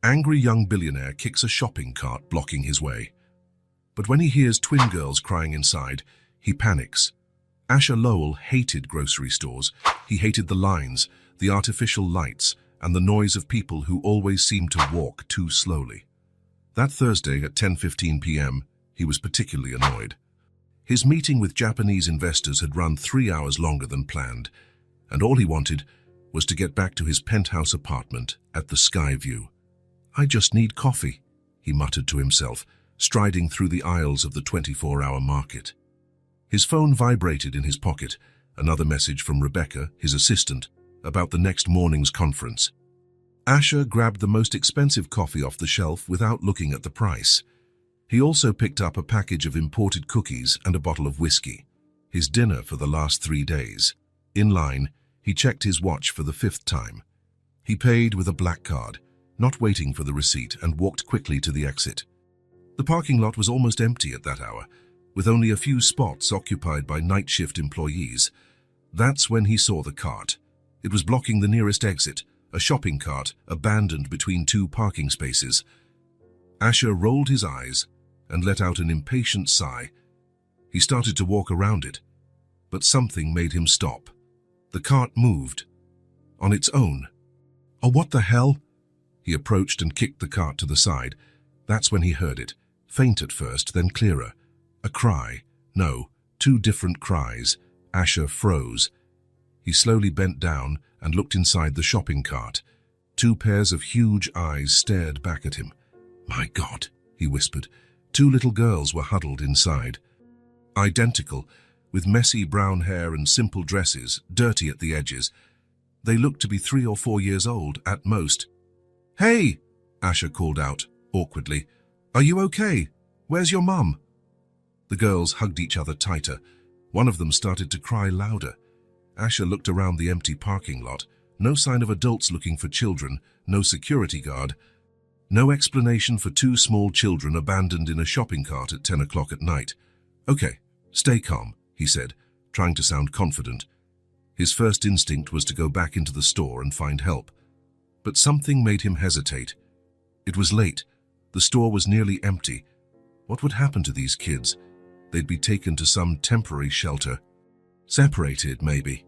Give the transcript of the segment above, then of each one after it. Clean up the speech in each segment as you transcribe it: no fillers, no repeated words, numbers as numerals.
Angry young billionaire kicks a shopping cart blocking his way. But when he hears twin girls crying inside, he panics. Asher Lowell hated grocery stores. He hated the lines, the artificial lights, and the noise of people who always seemed to walk too slowly. That Thursday at 10:15 p.m., he was particularly annoyed. His meeting with Japanese investors had run 3 hours longer than planned, and all he wanted was to get back to his penthouse apartment at the Sky View. "I just need coffee," he muttered to himself, striding through the aisles of the 24-hour market. His phone vibrated in his pocket, another message from Rebecca, his assistant, about the next morning's conference. Asher grabbed the most expensive coffee off the shelf without looking at the price. He also picked up a package of imported cookies and a bottle of whiskey, his dinner for the last 3 days. In line, he checked his watch for the 5th time. He paid with a black card, not waiting for the receipt, and walked quickly to the exit. The parking lot was almost empty at that hour, with only a few spots occupied by night shift employees. That's when he saw the cart. It was blocking the nearest exit, a shopping cart abandoned between 2 parking spaces. Asher rolled his eyes and let out an impatient sigh. He started to walk around it, but something made him stop. The cart moved. On its own. "Oh, what the hell?" He approached and kicked the cart to the side. That's when he heard it, faint at first, then clearer. A cry. No, 2 different cries. Asher froze. He slowly bent down and looked inside the shopping cart. 2 pairs of huge eyes stared back at him. "My God," he whispered. 2 little girls were huddled inside. Identical, with messy brown hair and simple dresses, dirty at the edges. They looked to be 3 or 4 years old at most. "Hey!" Asher called out, awkwardly. "Are you okay? Where's your mum?" The girls hugged each other tighter. One of them started to cry louder. Asher looked around the empty parking lot. No sign of adults looking for children, no security guard. No explanation for 2 small children abandoned in a shopping cart at 10 o'clock at night. "Okay, stay calm," he said, trying to sound confident. His first instinct was to go back into the store and find help. But something made him hesitate. It was late. The store was nearly empty. What would happen to these kids? They'd be taken to some temporary shelter. Separated, maybe.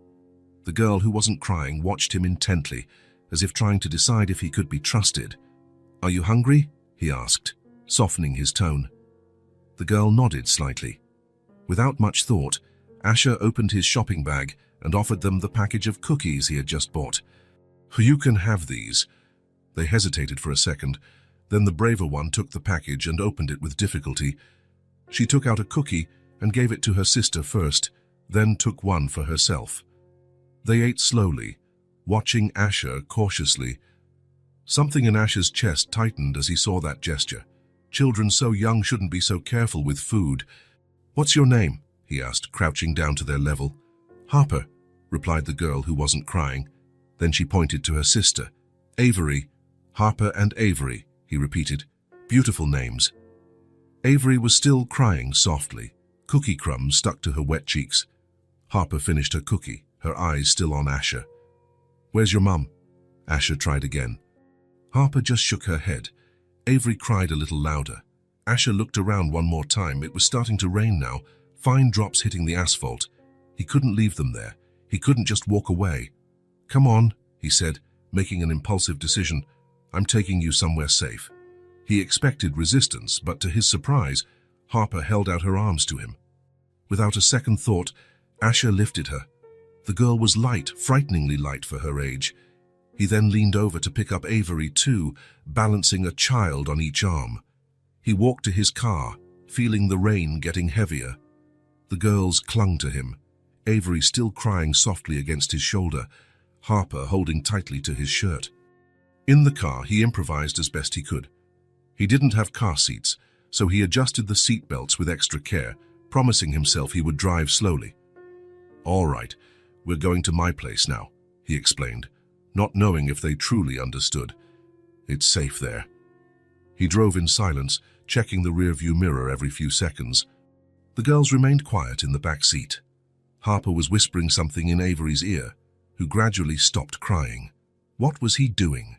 The girl who wasn't crying watched him intently, as if trying to decide if he could be trusted. "Are you hungry?" he asked, softening his tone. The girl nodded slightly. Without much thought, Asher opened his shopping bag and offered them the package of cookies he had just bought. "You can have these." They hesitated for a second. Then the braver one took the package and opened it with difficulty. She took out a cookie and gave it to her sister first, then took one for herself. They ate slowly, watching Asher cautiously. Something in Asher's chest tightened as he saw that gesture. Children so young shouldn't be so careful with food. "What's your name?" he asked, crouching down to their level. "Harper," replied the girl who wasn't crying. Then she pointed to her sister. "Avery. Harper and Avery," he repeated. "Beautiful names." Avery was still crying softly. Cookie crumbs stuck to her wet cheeks. Harper finished her cookie, her eyes still on Asher. "Where's your mum?" Asher tried again. Harper just shook her head. Avery cried a little louder. Asher looked around one more time. It was starting to rain now, fine drops hitting the asphalt. He couldn't leave them there. He couldn't just walk away. "Come on," he said, making an impulsive decision. "I'm taking you somewhere safe." He expected resistance, but to his surprise, Harper held out her arms to him. Without a second thought, Asher lifted her. The girl was light, frighteningly light for her age. He then leaned over to pick up Avery too, balancing a child on each arm. He walked to his car, feeling the rain getting heavier. The girls clung to him, Avery still crying softly against his shoulder, Harper holding tightly to his shirt. In the car, he improvised as best he could. He didn't have car seats, so he adjusted the seat belts with extra care, promising himself he would drive slowly. "All right, we're going to my place now," he explained, not knowing if they truly understood. "It's safe there." He drove in silence, checking the rearview mirror every few seconds. The girls remained quiet in the back seat. Harper was whispering something in Avery's ear, who gradually stopped crying. What was he doing?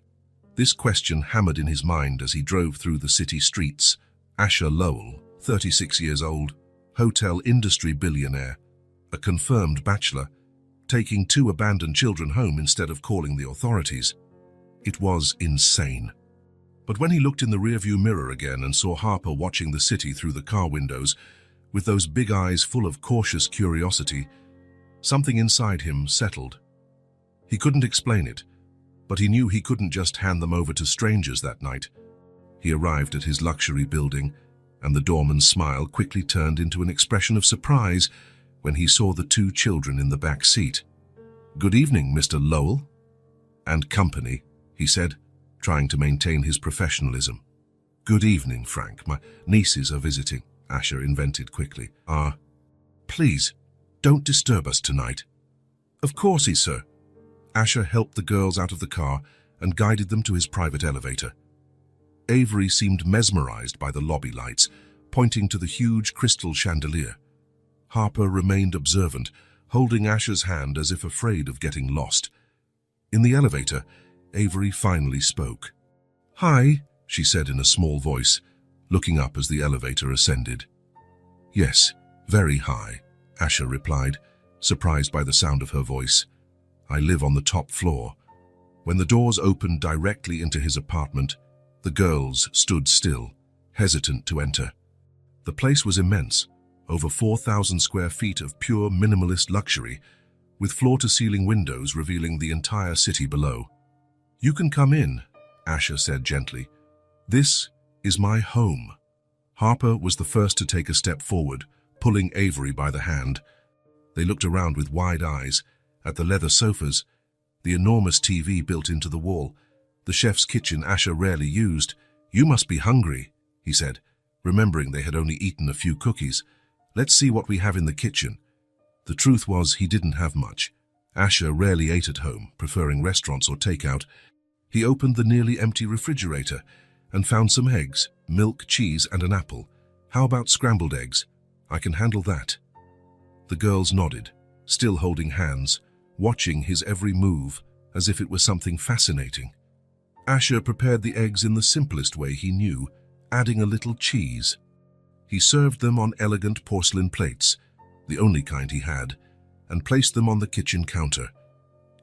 This question hammered in his mind as he drove through the city streets. Asher Lowell, 36 years old, hotel industry billionaire, a confirmed bachelor, taking 2 abandoned children home instead of calling the authorities. It was insane. But when he looked in the rearview mirror again and saw Harper watching the city through the car windows, with those big eyes full of cautious curiosity, something inside him settled. He couldn't explain it, but he knew he couldn't just hand them over to strangers that night. He arrived at his luxury building, and the doorman's smile quickly turned into an expression of surprise when he saw the 2 children in the back seat. "Good evening, Mr. Lowell and company," he said, trying to maintain his professionalism. "Good evening, Frank. My nieces are visiting," Asher invented quickly. Please, don't disturb us tonight." "Of course, sir." Asher helped the girls out of the car and guided them to his private elevator. Avery seemed mesmerized by the lobby lights, pointing to the huge crystal chandelier. Harper remained observant, holding Asher's hand as if afraid of getting lost. In the elevator, Avery finally spoke. "Hi," she said in a small voice, looking up as the elevator ascended. "Yes, very high," Asher replied, surprised by the sound of her voice. "I live on the top floor." When the doors opened directly into his apartment, the girls stood still, hesitant to enter. The place was immense, over 4,000 square feet of pure minimalist luxury, with floor-to-ceiling windows revealing the entire city below. "You can come in," Asher said gently. "This is my home." Harper was the first to take a step forward, pulling Avery by the hand. They looked around with wide eyes, at the leather sofas, the enormous TV built into the wall, the chef's kitchen Asher rarely used. "You must be hungry," he said, remembering they had only eaten a few cookies. "Let's see what we have in the kitchen." The truth was he didn't have much. Asher rarely ate at home, preferring restaurants or takeout. He opened the nearly empty refrigerator and found some eggs, milk, cheese, and an apple. "How about scrambled eggs? I can handle that." The girls nodded, still holding hands, watching his every move as if it was something fascinating. Asher prepared the eggs in the simplest way he knew, adding a little cheese. He served them on elegant porcelain plates, the only kind he had, and placed them on the kitchen counter.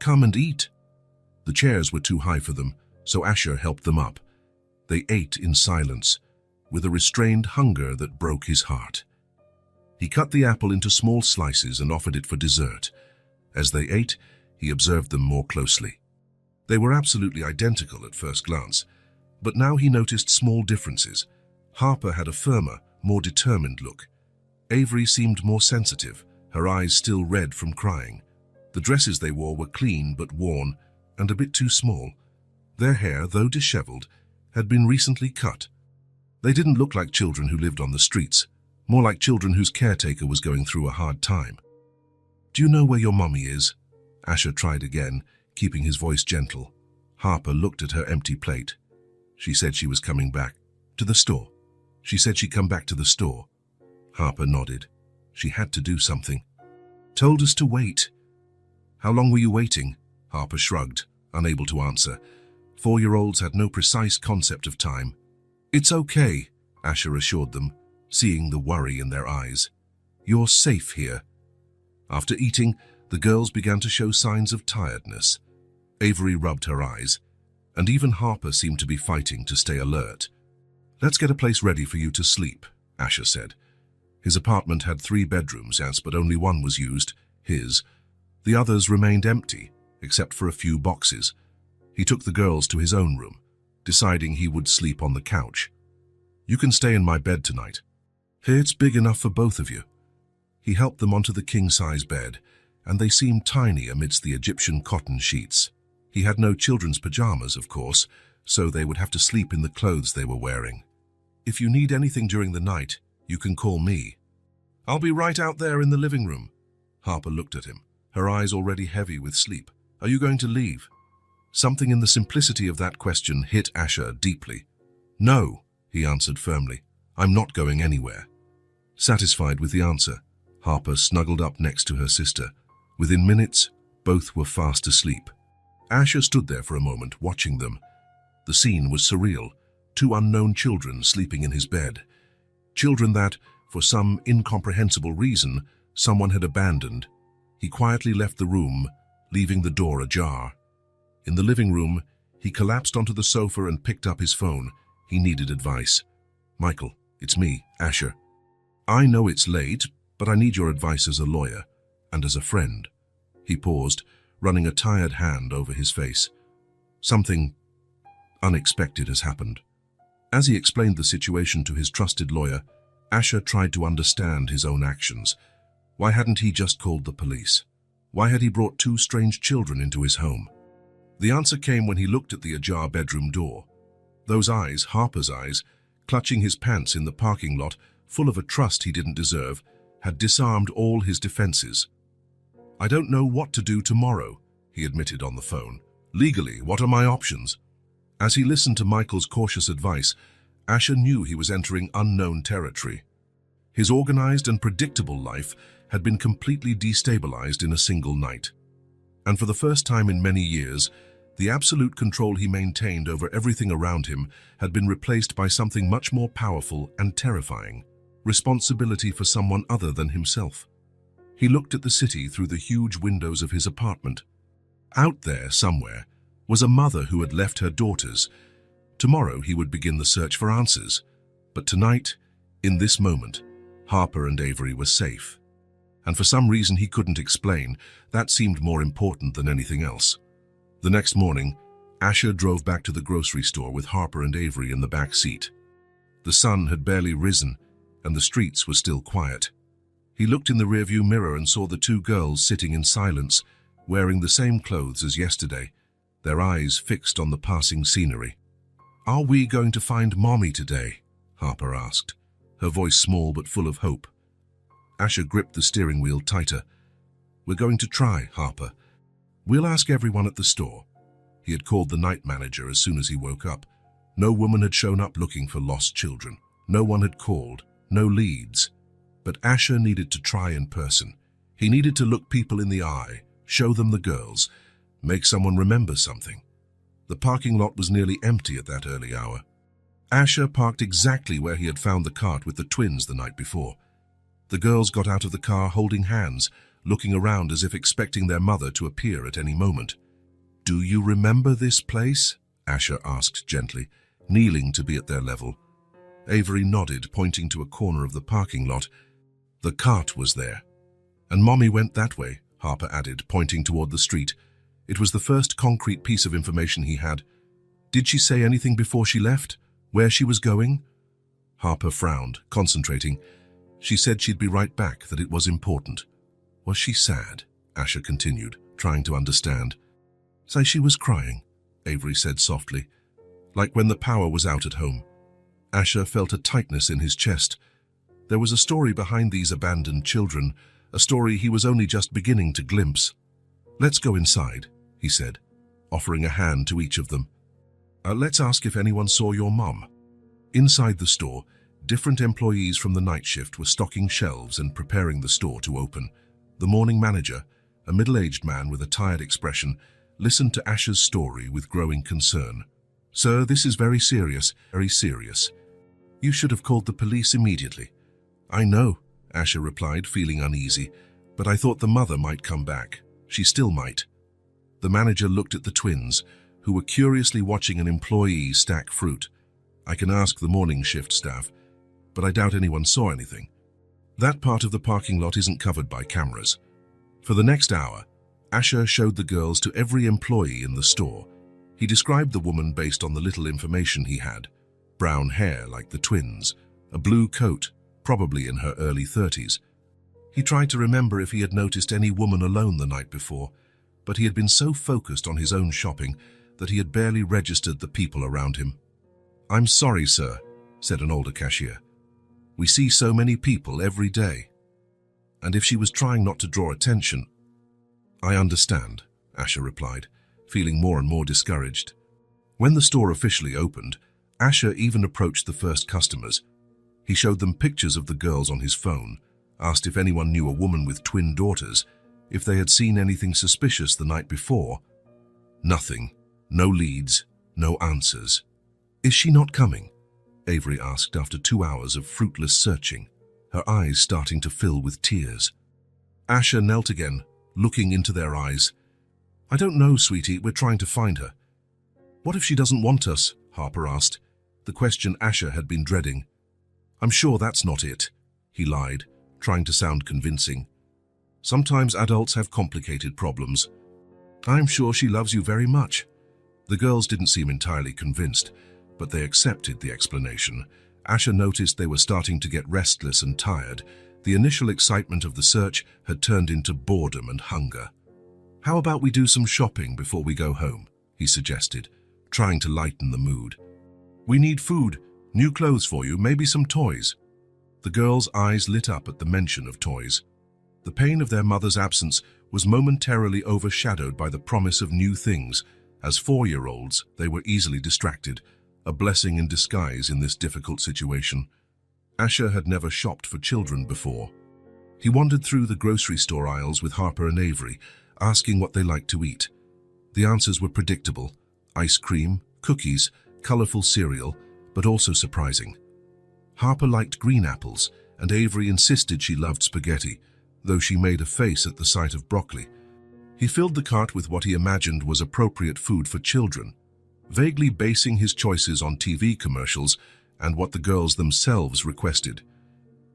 "Come and eat." The chairs were too high for them, so Asher helped them up. They ate in silence, with a restrained hunger that broke his heart. He cut the apple into small slices and offered it for dessert. As they ate, he observed them more closely. They were absolutely identical at first glance, but now he noticed small differences. Harper had a firmer, more determined look. Avery seemed more sensitive, her eyes still red from crying. The dresses they wore were clean but worn and a bit too small. Their hair, though disheveled, had been recently cut. They didn't look like children who lived on the streets, more like children whose caretaker was going through a hard time. "Do you know where your mommy is?" Asher tried again, keeping his voice gentle. Harper looked at her empty plate. "She said she was coming back to the store. She said she'd come back to the store." Harper nodded. She had to do something. "Told us to wait." "How long were you waiting?" Harper shrugged, unable to answer. 4-year-olds had no precise concept of time. "It's okay," Asher assured them, seeing the worry in their eyes. "You're safe here." After eating, the girls began to show signs of tiredness. Avery rubbed her eyes, and even Harper seemed to be fighting to stay alert. "Let's get a place ready for you to sleep," Asher said. His apartment had 3 bedrooms, but only one was used, his. The others remained empty, except for a few boxes. He took the girls to his own room, deciding he would sleep on the couch. "You can stay in my bed tonight. Here it's big enough for both of you." He helped them onto the king-size bed, and they seemed tiny amidst the Egyptian cotton sheets. He had no children's pajamas, of course, so they would have to sleep in the clothes they were wearing. "If you need anything during the night, you can call me." "I'll be right out there in the living room." Harper looked at him, her eyes already heavy with sleep. "Are you going to leave?" Something in the simplicity of that question hit Asher deeply. "No," he answered firmly. "I'm not going anywhere." Satisfied with the answer, Harper snuggled up next to her sister. Within minutes, both were fast asleep. Asher stood there for a moment, watching them. The scene was surreal. Two unknown children sleeping in his bed. Children that, for some incomprehensible reason, someone had abandoned. He quietly left the room, leaving the door ajar. In the living room, he collapsed onto the sofa and picked up his phone. He needed advice. "Michael, it's me, Asher. I know it's late, but I need your advice as a lawyer and as a friend." He paused, running a tired hand over his face. "Something unexpected has happened." As he explained the situation to his trusted lawyer, Asher tried to understand his own actions. Why hadn't he just called the police? Why had he brought two strange children into his home? The answer came when he looked at the ajar bedroom door. Those eyes, Harper's eyes, clutching his pants in the parking lot, full of a trust he didn't deserve, had disarmed all his defenses. "I don't know what to do tomorrow," he admitted on the phone. "Legally, what are my options?" As he listened to Michael's cautious advice, Asher knew he was entering unknown territory. His organized and predictable life had been completely destabilized in a single night. And for the first time in many years, the absolute control he maintained over everything around him had been replaced by something much more powerful and terrifying: responsibility for someone other than himself. He looked at the city through the huge windows of his apartment. Out there, somewhere, was a mother who had left her daughters. Tomorrow he would begin the search for answers. But tonight, in this moment, Harper and Avery were safe. And for some reason he couldn't explain, that seemed more important than anything else. The next morning, Asher drove back to the grocery store with Harper and Avery in the back seat. The sun had barely risen, and the streets were still quiet. He looked in the rearview mirror and saw the two girls sitting in silence, wearing the same clothes as yesterday, their eyes fixed on the passing scenery. "Are we going to find Mommy today?" Harper asked, her voice small but full of hope. Asher gripped the steering wheel tighter. "We're going to try, Harper. We'll ask everyone at the store." He had called the night manager as soon as he woke up. No woman had shown up looking for lost children. No one had called, no leads. But Asher needed to try in person. He needed to look people in the eye, show them the girls, make someone remember something. The parking lot was nearly empty at that early hour. Asher parked exactly where he had found the cart with the twins the night before. The girls got out of the car holding hands, looking around as if expecting their mother to appear at any moment. "Do you remember this place?" Asher asked gently, kneeling to be at their level. Avery nodded, pointing to a corner of the parking lot. "The cart was there. And Mommy went that way," Harper added, pointing toward the street. It was the first concrete piece of information he had. "Did she say anything before she left? Where she was going?" Harper frowned, concentrating. "She said she'd be right back, that it was important." "Was she sad?" Asher continued, trying to understand. "Say she was crying," Avery said softly, "like when the power was out at home." Asher felt a tightness in his chest. There was a story behind these abandoned children, a story he was only just beginning to glimpse. "Let's go inside," he said, offering a hand to each of them. Let's ask if anyone saw your mom." Inside the store, different employees from the night shift were stocking shelves and preparing the store to open. The morning manager, a middle-aged man with a tired expression, listened to Asher's story with growing concern. "Sir, this is very serious, very serious. You should have called the police immediately." "I know," Asher replied, feeling uneasy, "but I thought the mother might come back. She still might." The manager looked at the twins, who were curiously watching an employee stack fruit. "I can ask the morning shift staff, but I doubt anyone saw anything. That part of the parking lot isn't covered by cameras." For the next hour, Asher showed the girls to every employee in the store. He described the woman based on the little information he had. Brown hair like the twins, a blue coat, probably in her early 30s. He tried to remember if he had noticed any woman alone the night before, but he had been so focused on his own shopping that he had barely registered the people around him. "I'm sorry, sir," said an older cashier. "We see so many people every day." And if she was trying not to draw attention— "I understand," Asher replied, feeling more and more discouraged. When the store officially opened, Asher even approached the first customers. He showed them pictures of the girls on his phone, asked if anyone knew a woman with twin daughters, if they had seen anything suspicious the night before. Nothing. No leads, No answers. Is she not coming? Avery asked after 2 hours of fruitless searching, her eyes starting to fill with tears. Asher knelt again, looking into their eyes. I don't know, sweetie, we're trying to find her. What if she doesn't want us? Harper asked, the question Asher had been dreading. I'm sure that's not it, he lied, trying to sound convincing. Sometimes adults have complicated problems. I'm sure she loves you very much. The girls didn't seem entirely convinced, but they accepted the explanation. Asher noticed they were starting to get restless and tired. The initial excitement of the search had turned into boredom and hunger. How about we do some shopping before we go home? He suggested, trying to lighten the mood. We need food, new clothes for you, maybe some toys. The girls' eyes lit up at the mention of toys. The pain of their mother's absence was momentarily overshadowed by the promise of new things. As 4-year-olds, they were easily distracted, a blessing in disguise in this difficult situation. Asher had never shopped for children before. He wandered through the grocery store aisles with Harper and Avery, asking what they liked to eat. The answers were predictable: ice cream, cookies, colorful cereal, but also surprising. Harper liked green apples, and Avery insisted she loved spaghetti, though she made a face at the sight of broccoli. He filled the cart with what he imagined was appropriate food for children, vaguely basing his choices on TV commercials and what the girls themselves requested.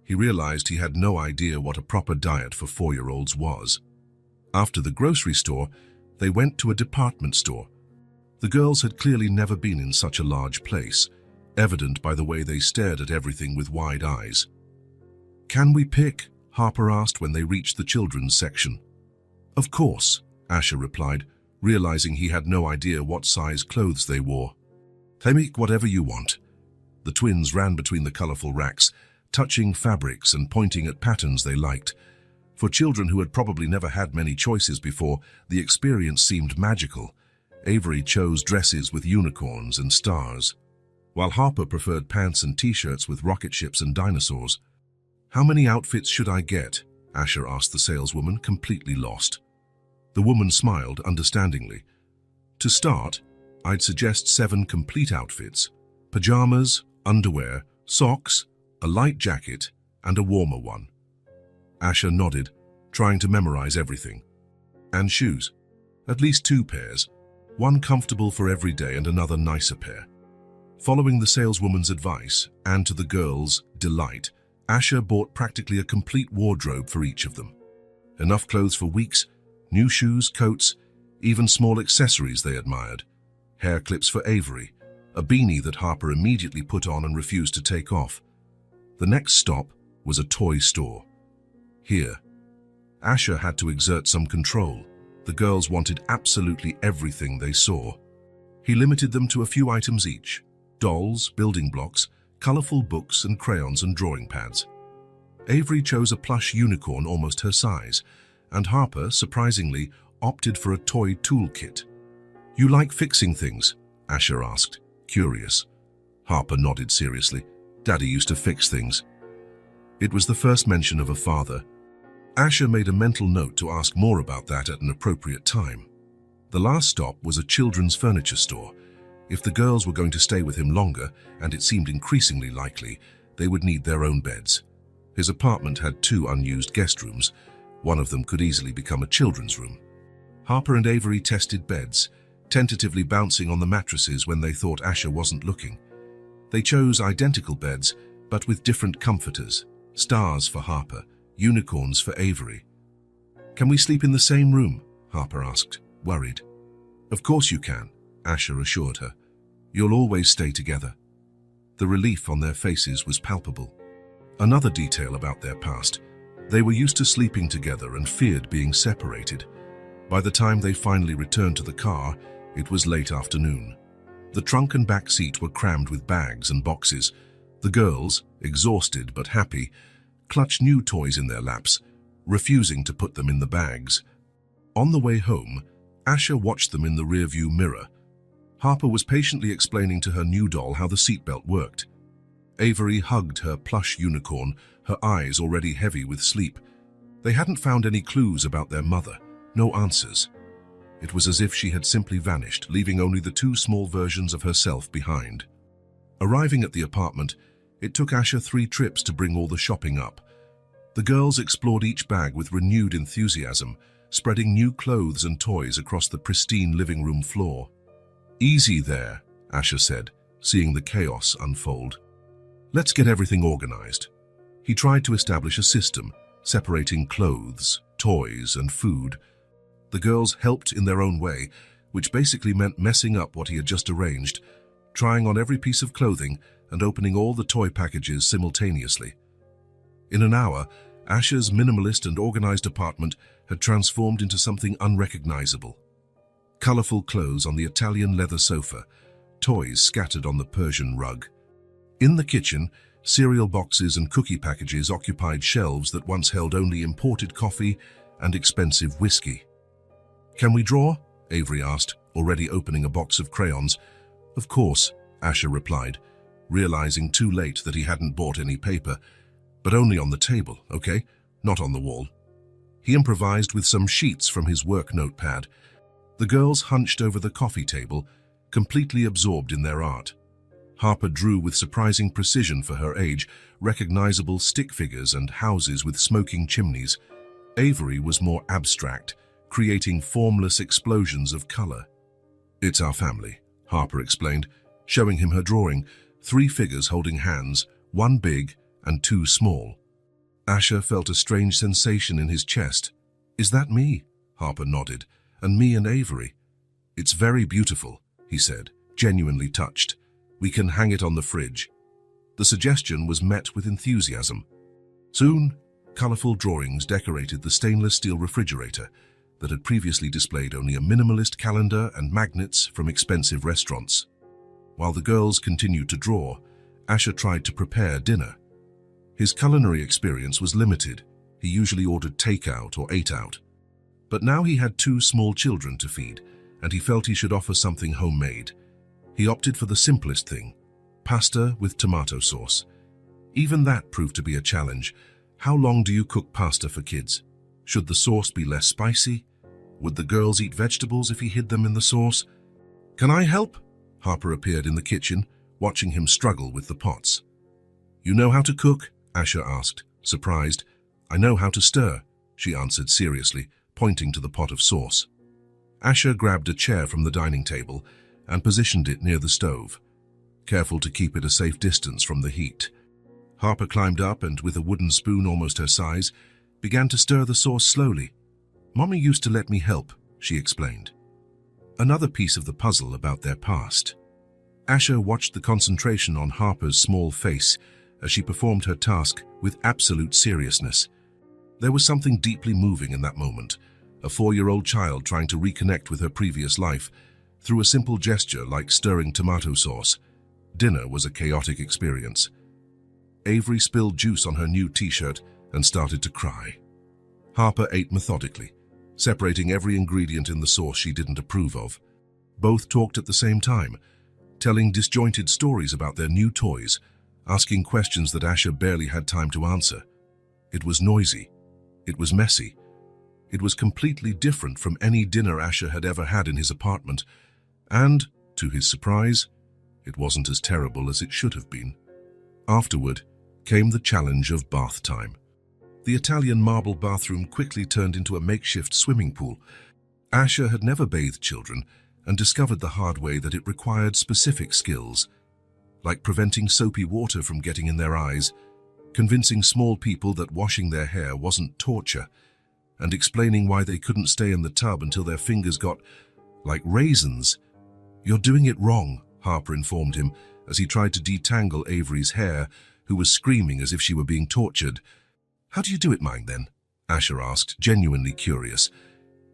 He realized he had no idea what a proper diet for 4-year-olds was. After the grocery store, they went to a department store. The girls had clearly never been in such a large place, evident by the way they stared at everything with wide eyes. Can we pick? Harper asked when they reached the children's section. Of course, Asher replied, realizing he had no idea what size clothes they wore. Take whatever you want. The twins ran between the colorful racks, touching fabrics and pointing at patterns they liked. For children who had probably never had many choices before, the experience seemed magical. Avery chose dresses with unicorns and stars, while Harper preferred pants and t-shirts with rocket ships and dinosaurs. How many outfits should I get? Asher asked the saleswoman, completely lost. The woman smiled understandingly. To start, I'd suggest 7 complete outfits: pajamas, underwear, socks, a light jacket, and a warmer one. Asher nodded, trying to memorize everything. And shoes. At least 2 pairs, one comfortable for every day and another nicer pair. Following the saleswoman's advice, and to the girls' delight, Asher bought practically a complete wardrobe for each of them. Enough clothes for weeks, new shoes, coats, even small accessories they admired. Hair clips for Avery, a beanie that Harper immediately put on and refused to take off. The next stop was a toy store. Here, Asher had to exert some control. The girls wanted absolutely everything they saw. He limited them to a few items each: dolls, building blocks, colorful books and crayons and drawing pads. Avery chose a plush unicorn almost her size, and Harper, surprisingly, opted for a toy toolkit. You like fixing things? Asher asked, curious. Harper nodded seriously. Daddy used to fix things. It was the first mention of a father. Asher made a mental note to ask more about that at an appropriate time. The last stop was a children's furniture store. If the girls were going to stay with him longer, and it seemed increasingly likely, they would need their own beds. His apartment had 2 unused guest rooms. One of them could easily become a children's room. Harper and Avery tested beds, tentatively bouncing on the mattresses when they thought Asher wasn't looking. They chose identical beds, but with different comforters: stars for Harper, unicorns for Avery. Can we sleep in the same room? Harper asked, worried. Of course you can, Asher assured her. You'll always stay together. The relief on their faces was palpable. Another detail about their past: they were used to sleeping together and feared being separated. By the time they finally returned to the car, it was late afternoon. The trunk and back seat were crammed with bags and boxes. The girls, exhausted but happy, clutched new toys in their laps, refusing to put them in the bags. On the way home, Asher watched them in the rearview mirror. Harper was patiently explaining to her new doll how the seatbelt worked. Avery hugged her plush unicorn, her eyes already heavy with sleep. They hadn't found any clues about their mother, no answers. It was as if she had simply vanished, leaving only the two small versions of herself behind. Arriving at the apartment, it took Asher 3 trips to bring all the shopping up. The girls explored each bag with renewed enthusiasm, spreading new clothes and toys across the pristine living room floor. "Easy there," Asher said, seeing the chaos unfold. "Let's get everything organized." He tried to establish a system, separating clothes, toys, and food. The girls helped in their own way, which basically meant messing up what he had just arranged, trying on every piece of clothing and opening all the toy packages simultaneously. In an hour, Asher's minimalist and organized apartment had transformed into something unrecognizable. Colorful clothes on the Italian leather sofa, toys scattered on the Persian rug. In the kitchen, cereal boxes and cookie packages occupied shelves that once held only imported coffee and expensive whiskey. "Can we draw?" Avery asked, already opening a box of crayons. "Of course," Asher replied, realizing too late that he hadn't bought any paper. "But only on the table, okay? Not on the wall." He improvised with some sheets from his work notepad. The girls hunched over the coffee table, completely absorbed in their art. Harper drew with surprising precision for her age, recognizable stick figures and houses with smoking chimneys. Avery was more abstract, creating formless explosions of color. "It's our family," Harper explained, showing him her drawing, 3 figures holding hands, 1 big and 2 small. Asher felt a strange sensation in his chest. "Is that me?" Harper nodded. "And me and Avery." "It's very beautiful," he said, genuinely touched. "We can hang it on the fridge." The suggestion was met with enthusiasm. Soon, colorful drawings decorated the stainless steel refrigerator that had previously displayed only a minimalist calendar and magnets from expensive restaurants. While the girls continued to draw, Asher tried to prepare dinner. His culinary experience was limited. He usually ordered takeout or ate out. But now he had 2 small children to feed, and he felt he should offer something homemade. He opted for the simplest thing, pasta with tomato sauce. Even that proved to be a challenge. How long do you cook pasta for kids? Should the sauce be less spicy? Would the girls eat vegetables if he hid them in the sauce? "Can I help?" Harper appeared in the kitchen, watching him struggle with the pots. "You know how to cook?" Asher asked, surprised. "I know how to stir," she answered seriously, pointing to the pot of sauce. Asher grabbed a chair from the dining table and positioned it near the stove, careful to keep it a safe distance from the heat. Harper climbed up and, with a wooden spoon almost her size, began to stir the sauce slowly. "Mommy used to let me help," she explained. Another piece of the puzzle about their past. Asher watched the concentration on Harper's small face as she performed her task with absolute seriousness. There was something deeply moving in that moment, a 4-year-old child trying to reconnect with her previous life through a simple gesture like stirring tomato sauce. Dinner was a chaotic experience. Avery spilled juice on her new t-shirt and started to cry. Harper ate methodically, separating every ingredient in the sauce she didn't approve of. Both talked at the same time, telling disjointed stories about their new toys, asking questions that Asher barely had time to answer. It was noisy. It was messy. It was completely different from any dinner Asher had ever had in his apartment, and, to his surprise, it wasn't as terrible as it should have been. Afterward came the challenge of bath time. The Italian marble bathroom quickly turned into a makeshift swimming pool. Asher had never bathed children and discovered the hard way that it required specific skills, like preventing soapy water from getting in their eyes, convincing small people that washing their hair wasn't torture, and explaining why they couldn't stay in the tub until their fingers got like raisins. "You're doing it wrong," Harper informed him as he tried to detangle Avery's hair, who was screaming as if she were being tortured. "How do you do it, mine, then?" Asher asked, genuinely curious.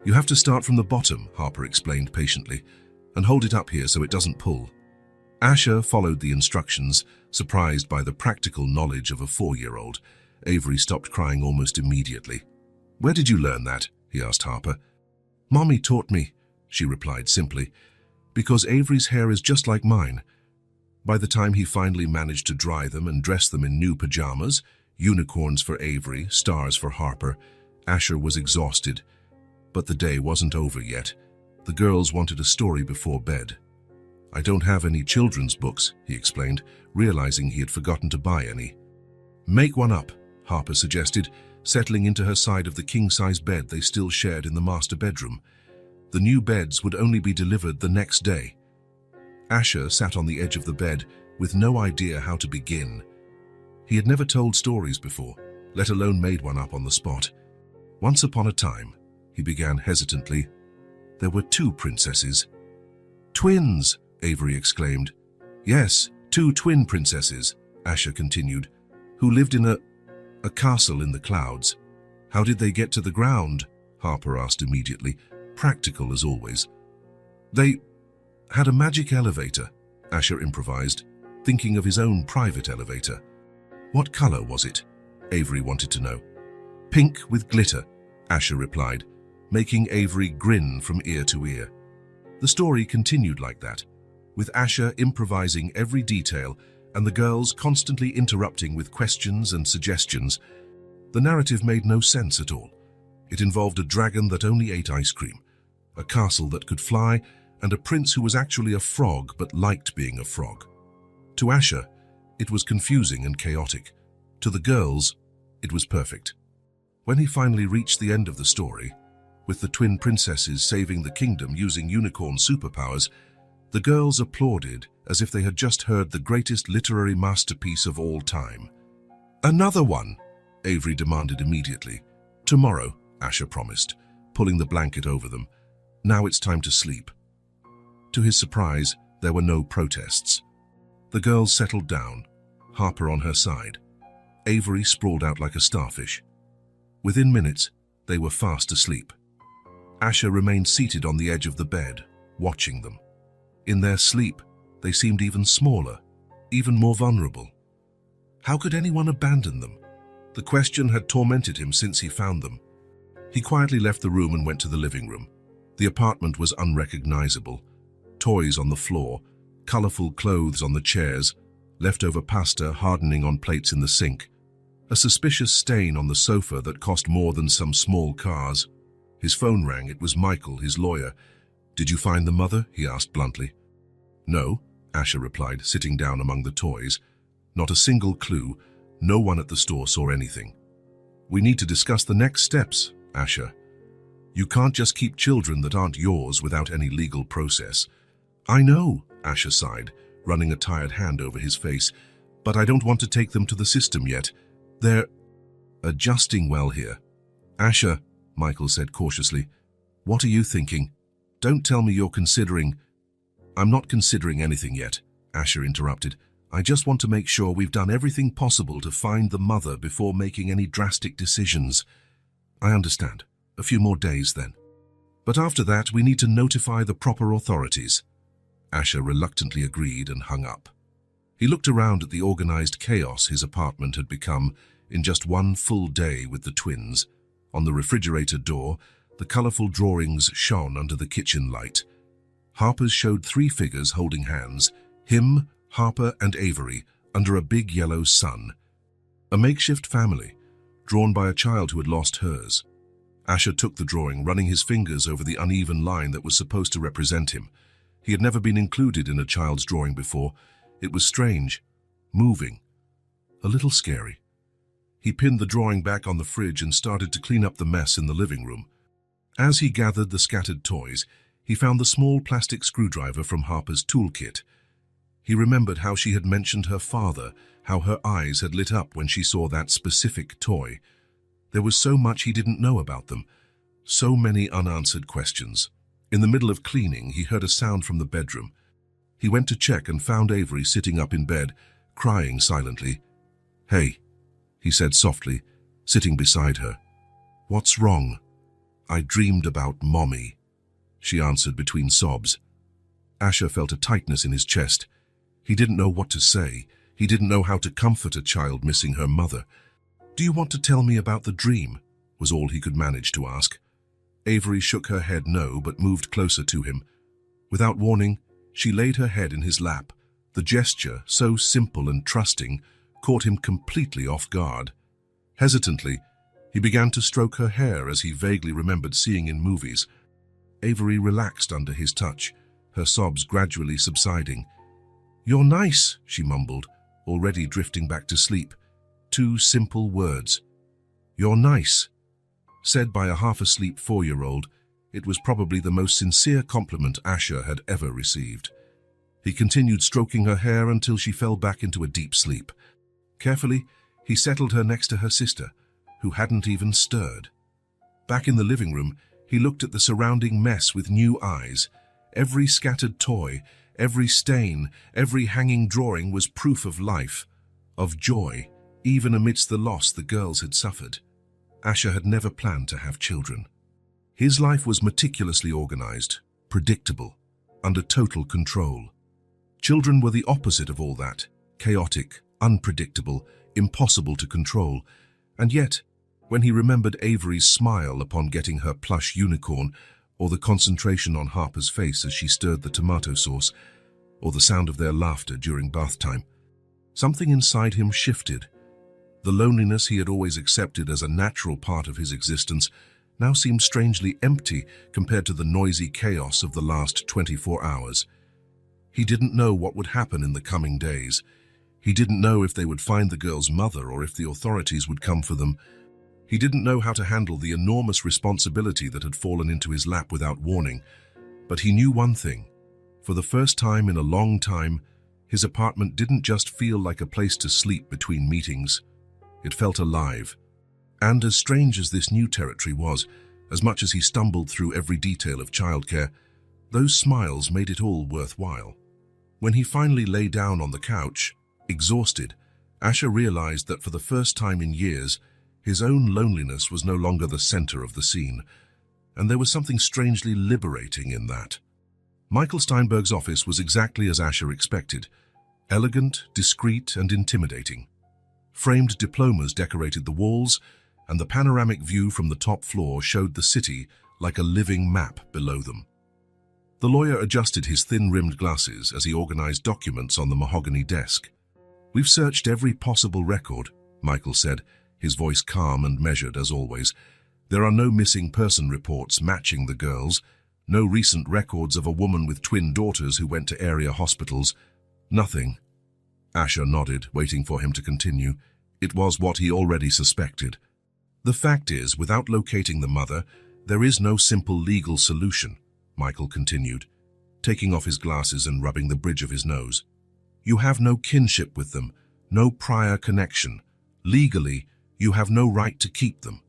"You have to start from the bottom," Harper explained patiently, "and hold it up here so it doesn't pull." Asher followed the instructions, surprised by the practical knowledge of a 4-year-old. Avery stopped crying almost immediately. "Where did you learn that?" he asked Harper. "Mommy taught me," she replied simply, "because Avery's hair is just like mine." By the time he finally managed to dry them and dress them in new pajamas, unicorns for Avery, stars for Harper, Asher was exhausted. But the day wasn't over yet. The girls wanted a story before bed. "I don't have any children's books," he explained, realizing he had forgotten to buy any. "Make one up," Harper suggested, settling into her side of the king-size bed they still shared in the master bedroom. The new beds would only be delivered the next day. Asher sat on the edge of the bed with no idea how to begin. He had never told stories before, let alone made one up on the spot. "Once upon a time," he began hesitantly, "there were 2 princesses." "Twins!" Avery exclaimed. "Yes, 2 twin princesses," Asher continued, "who lived in a castle in the clouds." "How did they get to the ground?" Harper asked immediately, practical as always. "They had a magic elevator," Asher improvised, thinking of his own private elevator. "What color was it?" Avery wanted to know. "Pink with glitter," Asher replied, making Avery grin from ear to ear. The story continued like that, with Asher improvising every detail and the girls constantly interrupting with questions and suggestions. The narrative made no sense at all. It involved a dragon that only ate ice cream, a castle that could fly, and a prince who was actually a frog but liked being a frog. To Asher, it was confusing and chaotic. To the girls, it was perfect. When he finally reached the end of the story, with the twin princesses saving the kingdom using unicorn superpowers, the girls applauded as if they had just heard the greatest literary masterpiece of all time. "Another one," Avery demanded immediately. "Tomorrow," Asher promised, pulling the blanket over them. "Now it's time to sleep." To his surprise, there were no protests. The girls settled down, Harper on her side. Avery sprawled out like a starfish. Within minutes, they were fast asleep. Asher remained seated on the edge of the bed, watching them. In their sleep, they seemed even smaller, even more vulnerable. How could anyone abandon them? The question had tormented him since he found them. He quietly left the room and went to the living room. The apartment was unrecognizable. Toys on the floor, colorful clothes on the chairs, leftover pasta hardening on plates in the sink. A suspicious stain on the sofa that cost more than some small cars. His phone rang. It was Michael, his lawyer. "Did you find the mother?" he asked bluntly. "No," Asher replied, sitting down among the toys. "Not a single clue. No one at the store saw anything." "We need to discuss the next steps, Asher. You can't just keep children that aren't yours without any legal process." "I know," Asher sighed, running a tired hand over his face, "but I don't want to take them to the system yet. They're adjusting well here." "Asher," Michael said cautiously, "what are you thinking? Don't tell me you're considering—" "I'm not considering anything yet," Asher interrupted. "I just want to make sure we've done everything possible to find the mother before making any drastic decisions." "I understand. A few more days then. But after that, we need to notify the proper authorities." Asher reluctantly agreed and hung up. He looked around at the organized chaos his apartment had become in just one full day with the twins. On the refrigerator door, the colorful drawings shone under the kitchen light. Harper's showed 3 figures holding hands, him, Harper, and Avery, under a big yellow sun. A makeshift family, drawn by a child who had lost hers. Asher took the drawing, running his fingers over the uneven line that was supposed to represent him. He had never been included in a child's drawing before. It was strange, moving, a little scary. He pinned the drawing back on the fridge and started to clean up the mess in the living room. As he gathered the scattered toys, he found the small plastic screwdriver from Harper's toolkit. He remembered how she had mentioned her father, how her eyes had lit up when she saw that specific toy. There was so much he didn't know about them, so many unanswered questions. In the middle of cleaning, he heard a sound from the bedroom. He went to check and found Avery sitting up in bed, crying silently. "Hey," he said softly, sitting beside her. "What's wrong?" "I dreamed about Mommy," she answered between sobs. Asher felt a tightness in his chest. He didn't know what to say. He didn't know how to comfort a child missing her mother. "Do you want to tell me about the dream?" was all he could manage to ask. Avery shook her head no, but moved closer to him. Without warning, she laid her head in his lap. The gesture, so simple and trusting, caught him completely off guard. Hesitantly, he began to stroke her hair as he vaguely remembered seeing in movies. Avery relaxed under his touch, her sobs gradually subsiding. "You're nice," she mumbled, already drifting back to sleep. 2 simple words. "You're nice." Said by a half-asleep 4-year-old, it was probably the most sincere compliment Asher had ever received. He continued stroking her hair until she fell back into a deep sleep. Carefully, he settled her next to her sister, who hadn't even stirred. Back in the living room, he looked at the surrounding mess with new eyes. Every scattered toy, every stain, every hanging drawing was proof of life, of joy, even amidst the loss the girls had suffered. Asher had never planned to have children. His life was meticulously organized, predictable, under total control. Children were the opposite of all that, chaotic, unpredictable, impossible to control. And yet, when he remembered Avery's smile upon getting her plush unicorn, or the concentration on Harper's face as she stirred the tomato sauce, or the sound of their laughter during bath time, something inside him shifted. The loneliness he had always accepted as a natural part of his existence now seemed strangely empty compared to the noisy chaos of the last 24 hours. He didn't know what would happen in the coming days. He didn't know if they would find the girl's mother or if the authorities would come for them. He didn't know how to handle the enormous responsibility that had fallen into his lap without warning. But he knew one thing. For the first time in a long time, his apartment didn't just feel like a place to sleep between meetings. It felt alive. And as strange as this new territory was, as much as he stumbled through every detail of childcare, those smiles made it all worthwhile. When he finally lay down on the couch, exhausted, Asher realized that for the first time in years, his own loneliness was no longer the center of the scene, and there was something strangely liberating in that. Michael Steinberg's office was exactly as Asher expected, elegant, discreet, and intimidating. Framed diplomas decorated the walls, and the panoramic view from the top floor showed the city like a living map below them. The lawyer adjusted his thin-rimmed glasses as he organized documents on the mahogany desk. "We've searched every possible record," Michael said, his voice calm and measured as always. "There are no missing person reports matching the girls, no recent records of a woman with twin daughters who went to area hospitals. Nothing." Asher nodded, waiting for him to continue. It was what he already suspected. "The fact is, without locating the mother, there is no simple legal solution," Michael continued, taking off his glasses and rubbing the bridge of his nose. "You have no kinship with them, no prior connection. Legally, you have no right to keep them."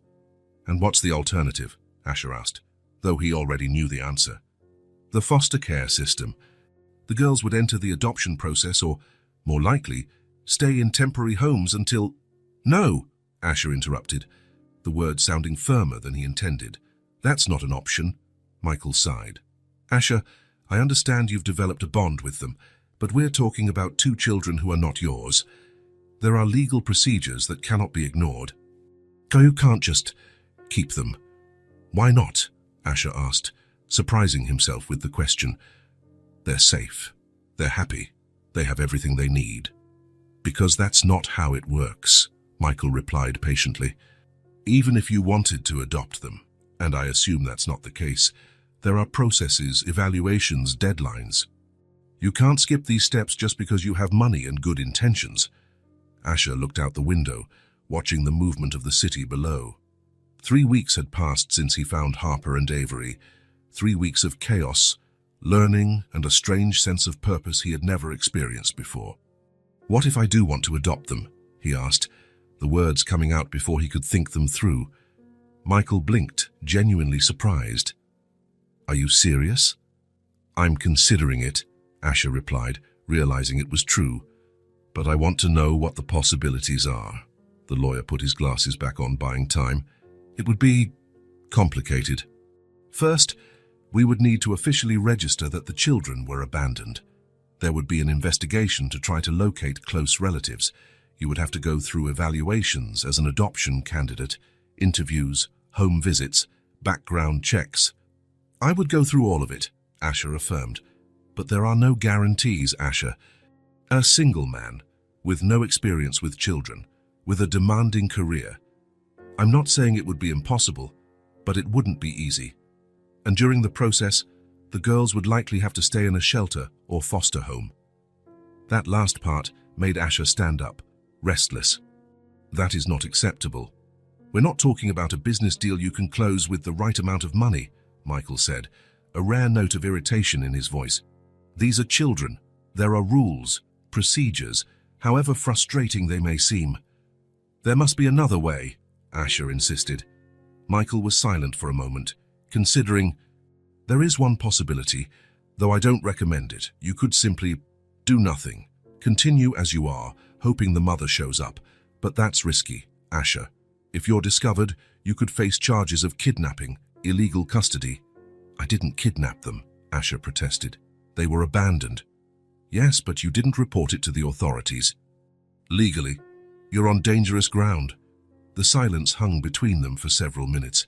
"And what's the alternative?" Asher asked, though he already knew the answer. "The foster care system. The girls would enter the adoption process or, more likely, stay in temporary homes until—" "No," Asher interrupted, the words sounding firmer than he intended. "That's not an option." Michael sighed. "Asher, I understand you've developed a bond with them, but we're talking about 2 children who are not yours. There are legal procedures that cannot be ignored. You can't just keep them." "Why not?" Asher asked, surprising himself with the question. "They're safe. They're happy. They have everything they need." "Because that's not how it works," Michael replied patiently. "Even if you wanted to adopt them, and I assume that's not the case, there are processes, evaluations, deadlines. You can't skip these steps just because you have money and good intentions." Asher looked out the window, watching the movement of the city below. 3 weeks had passed since he found Harper and Avery, 3 weeks of chaos, learning, and a strange sense of purpose he had never experienced before. "What if I do want to adopt them?" he asked, the words coming out before he could think them through. Michael blinked, genuinely surprised. "Are you serious?" "I'm considering it," Asher replied, realizing it was true. "But I want to know what the possibilities are." The lawyer put his glasses back on, buying time. "It would be complicated. First, we would need to officially register that the children were abandoned. There would be an investigation to try to locate close relatives. You would have to go through evaluations as an adoption candidate, interviews, home visits, background checks." "I would go through all of it," Asher affirmed. "But there are no guarantees, Asher. A single man, with no experience with children, with a demanding career. I'm not saying it would be impossible, but it wouldn't be easy. And during the process, the girls would likely have to stay in a shelter or foster home. That last part made Asher stand up, restless. That is not acceptable. We're not talking about a business deal you can close with the right amount of money, Michael said, a rare note of irritation in his voice. These are children. There are rules, procedures, however frustrating they may seem. There must be another way, Asher insisted. Michael was silent for a moment, considering. There is one possibility, though I don't recommend it. You could simply do nothing. Continue as you are, hoping the mother shows up. But that's risky, Asher. If you're discovered, you could face charges of kidnapping, illegal custody. I didn't kidnap them, Asher protested. They were abandoned. Yes, but you didn't report it to the authorities. Legally, you're on dangerous ground. The silence hung between them for several minutes.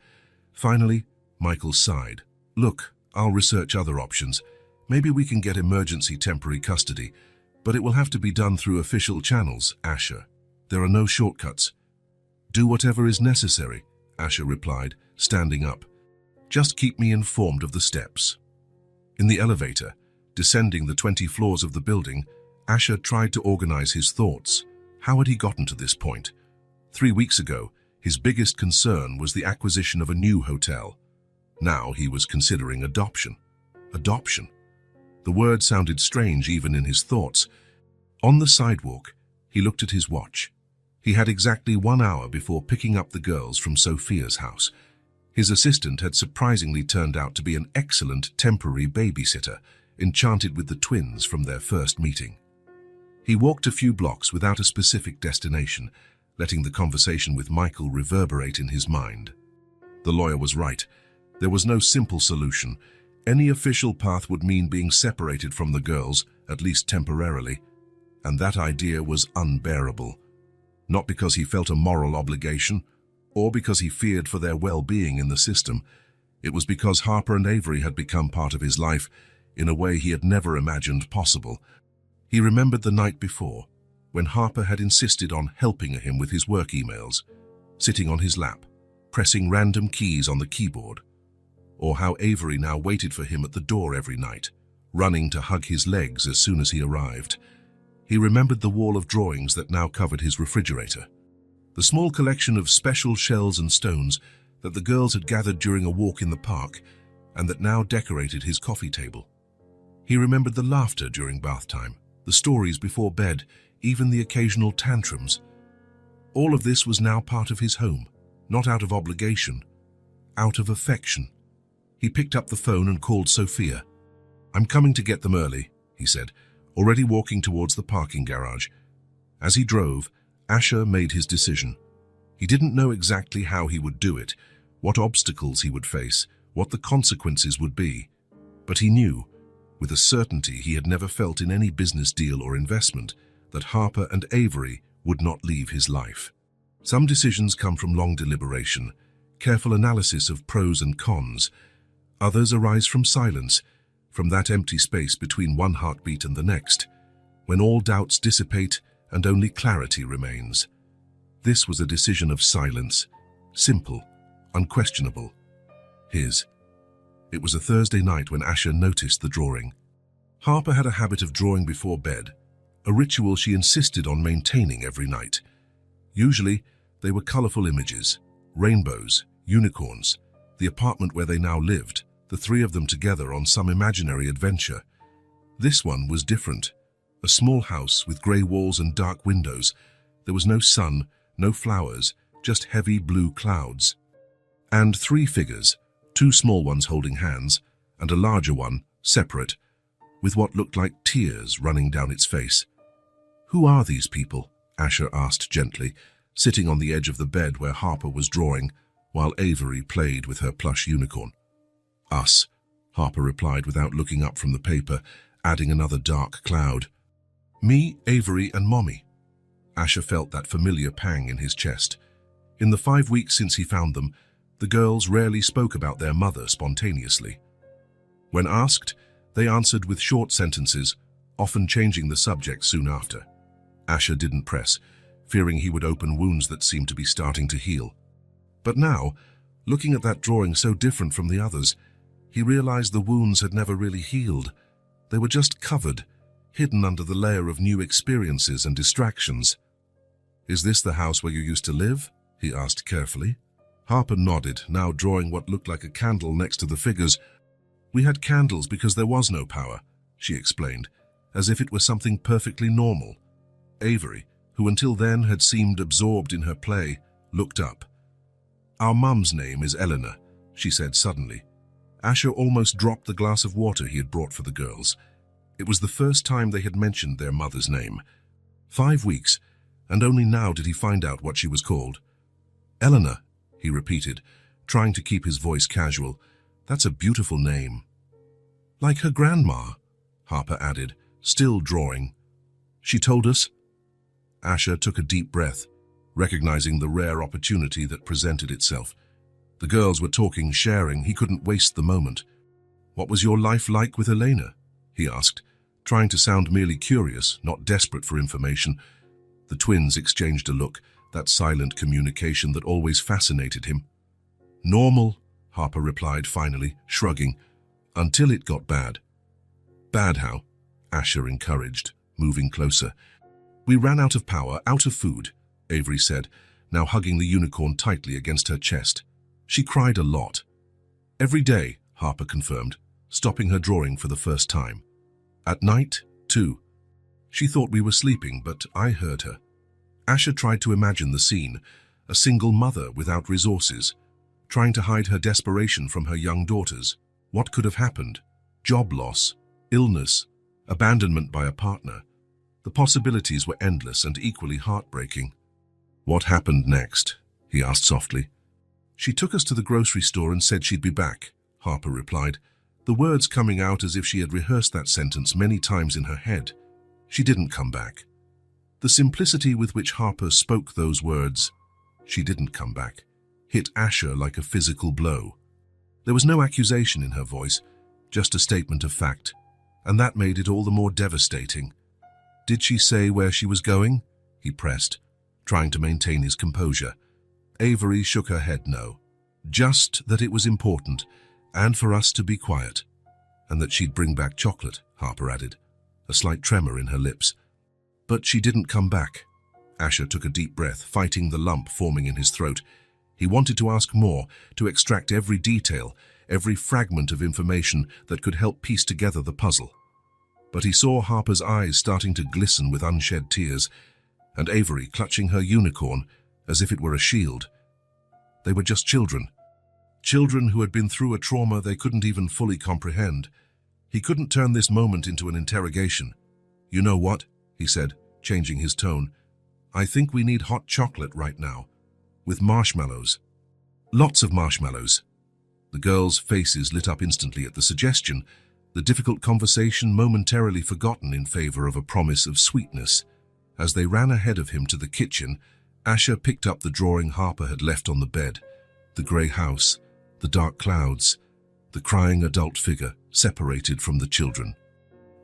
Finally, Michael sighed. Look, I'll research other options. Maybe we can get emergency temporary custody, but it will have to be done through official channels, Asher. There are no shortcuts. Do whatever is necessary, Asher replied, standing up. Just keep me informed of the steps. In the elevator, descending the 20 floors of the building, Asher tried to organize his thoughts. How had he gotten to this point? 3 weeks ago, his biggest concern was the acquisition of a new hotel. Now he was considering adoption. Adoption. The word sounded strange even in his thoughts. On the sidewalk, he looked at his watch. He had exactly 1 hour before picking up the girls from Sophia's house. His assistant had surprisingly turned out to be an excellent temporary babysitter, enchanted with the twins from their first meeting. He walked a few blocks without a specific destination, letting the conversation with Michael reverberate in his mind. The lawyer was right. There was no simple solution. Any official path would mean being separated from the girls, at least temporarily, and that idea was unbearable. Not because he felt a moral obligation, or because he feared for their well-being in the system. It was because Harper and Avery had become part of his life in a way he had never imagined possible. He remembered the night before, when Harper had insisted on helping him with his work emails, sitting on his lap, pressing random keys on the keyboard, or how Avery now waited for him at the door every night, running to hug his legs as soon as he arrived. He remembered the wall of drawings that now covered his refrigerator, the small collection of special shells and stones that the girls had gathered during a walk in the park and that now decorated his coffee table. He remembered the laughter during bath time, the stories before bed, even the occasional tantrums. All of this was now part of his home, not out of obligation, out of affection. He picked up the phone and called Sophia. "I'm coming to get them early," he said, already walking towards the parking garage. As he drove, Asher made his decision. He didn't know exactly how he would do it, what obstacles he would face, what the consequences would be. But he knew, with a certainty he had never felt in any business deal or investment, that Harper and Avery would not leave his life. Some decisions come from long deliberation, careful analysis of pros and cons. Others arise from silence, from that empty space between one heartbeat and the next, when all doubts dissipate and only clarity remains. This was a decision of silence, simple, unquestionable. His. It was a Thursday night when Asher noticed the drawing. Harper had a habit of drawing before bed, a ritual she insisted on maintaining every night. Usually, they were colorful images, rainbows, unicorns, the apartment where they now lived, the three of them together on some imaginary adventure. This one was different. A small house with gray walls and dark windows. There was no sun, no flowers, just heavy blue clouds. And 3 figures, 2 small ones holding hands, and a larger one, separate, with what looked like tears running down its face. "Who are these people?" Asher asked gently, sitting on the edge of the bed where Harper was drawing, while Avery played with her plush unicorn. "Us," Harper replied without looking up from the paper, adding another dark cloud. "Me, Avery, and Mommy." Asher felt that familiar pang in his chest. In the 5 weeks since he found them, the girls rarely spoke about their mother spontaneously. When asked, they answered with short sentences, often changing the subject soon after. Asher didn't press, fearing he would open wounds that seemed to be starting to heal. But now, looking at that drawing so different from the others, He realized the wounds had never really healed. They were just covered, hidden under the layer of new experiences and distractions. "Is this the house where you used to live?" he asked carefully. Harper nodded, now drawing what looked like a candle next to the figures. "We had candles because there was no power," she explained, as if it were something perfectly normal. Avery, who until then had seemed absorbed in her play, looked up. "Our mum's name is Eleanor," she said suddenly. Asher almost dropped the glass of water he had brought for the girls. It was the first time they had mentioned their mother's name. 5 weeks, and only now did he find out what she was called. "Eleanor," he repeated, trying to keep his voice casual. "That's a beautiful name." "Like her grandma," Harper added, still drawing. "She told us." Asher took a deep breath, recognizing the rare opportunity that presented itself. The girls were talking, sharing. He couldn't waste the moment. "What was your life like with Elena?" he asked, trying to sound merely curious, not desperate for information. The twins exchanged a look, that silent communication that always fascinated him. "Normal," Harper replied finally, shrugging, "until it got bad." "Bad how?" Asher encouraged, moving closer. "We ran out of power, out of food," Avery said, now hugging the unicorn tightly against her chest. "She cried a lot." "Every day," Harper confirmed, stopping her drawing for the first time. "At night, too. She thought we were sleeping, but I heard her." Asher tried to imagine the scene, a single mother without resources, trying to hide her desperation from her young daughters. What could have happened? Job loss, illness, abandonment by a partner. The possibilities were endless and equally heartbreaking. "What happened next?" he asked softly. "She took us to the grocery store and said she'd be back," Harper replied, the words coming out as if she had rehearsed that sentence many times in her head. "She didn't come back." The simplicity with which Harper spoke those words, "she didn't come back," hit Asher like a physical blow. There was no accusation in her voice, just a statement of fact, and that made it all the more devastating. "Did she say where she was going?" he pressed, trying to maintain his composure. Avery shook her head no. "Just that it was important, and for us to be quiet. And that she'd bring back chocolate," Harper added, a slight tremor in her lips. "But she didn't come back." Asher took a deep breath, fighting the lump forming in his throat. He wanted to ask more, to extract every detail, every fragment of information that could help piece together the puzzle. But he saw Harper's eyes starting to glisten with unshed tears, and Avery clutching her unicorn as if it were a shield. They were just children. Children who had been through a trauma they couldn't even fully comprehend. He couldn't turn this moment into an interrogation. "You know what?" he said, changing his tone. "I think we need hot chocolate right now. With marshmallows. Lots of marshmallows." The girls' faces lit up instantly at the suggestion, the difficult conversation momentarily forgotten in favor of a promise of sweetness. As they ran ahead of him to the kitchen, Asher picked up the drawing Harper had left on the bed. The grey house, the dark clouds, the crying adult figure separated from the children.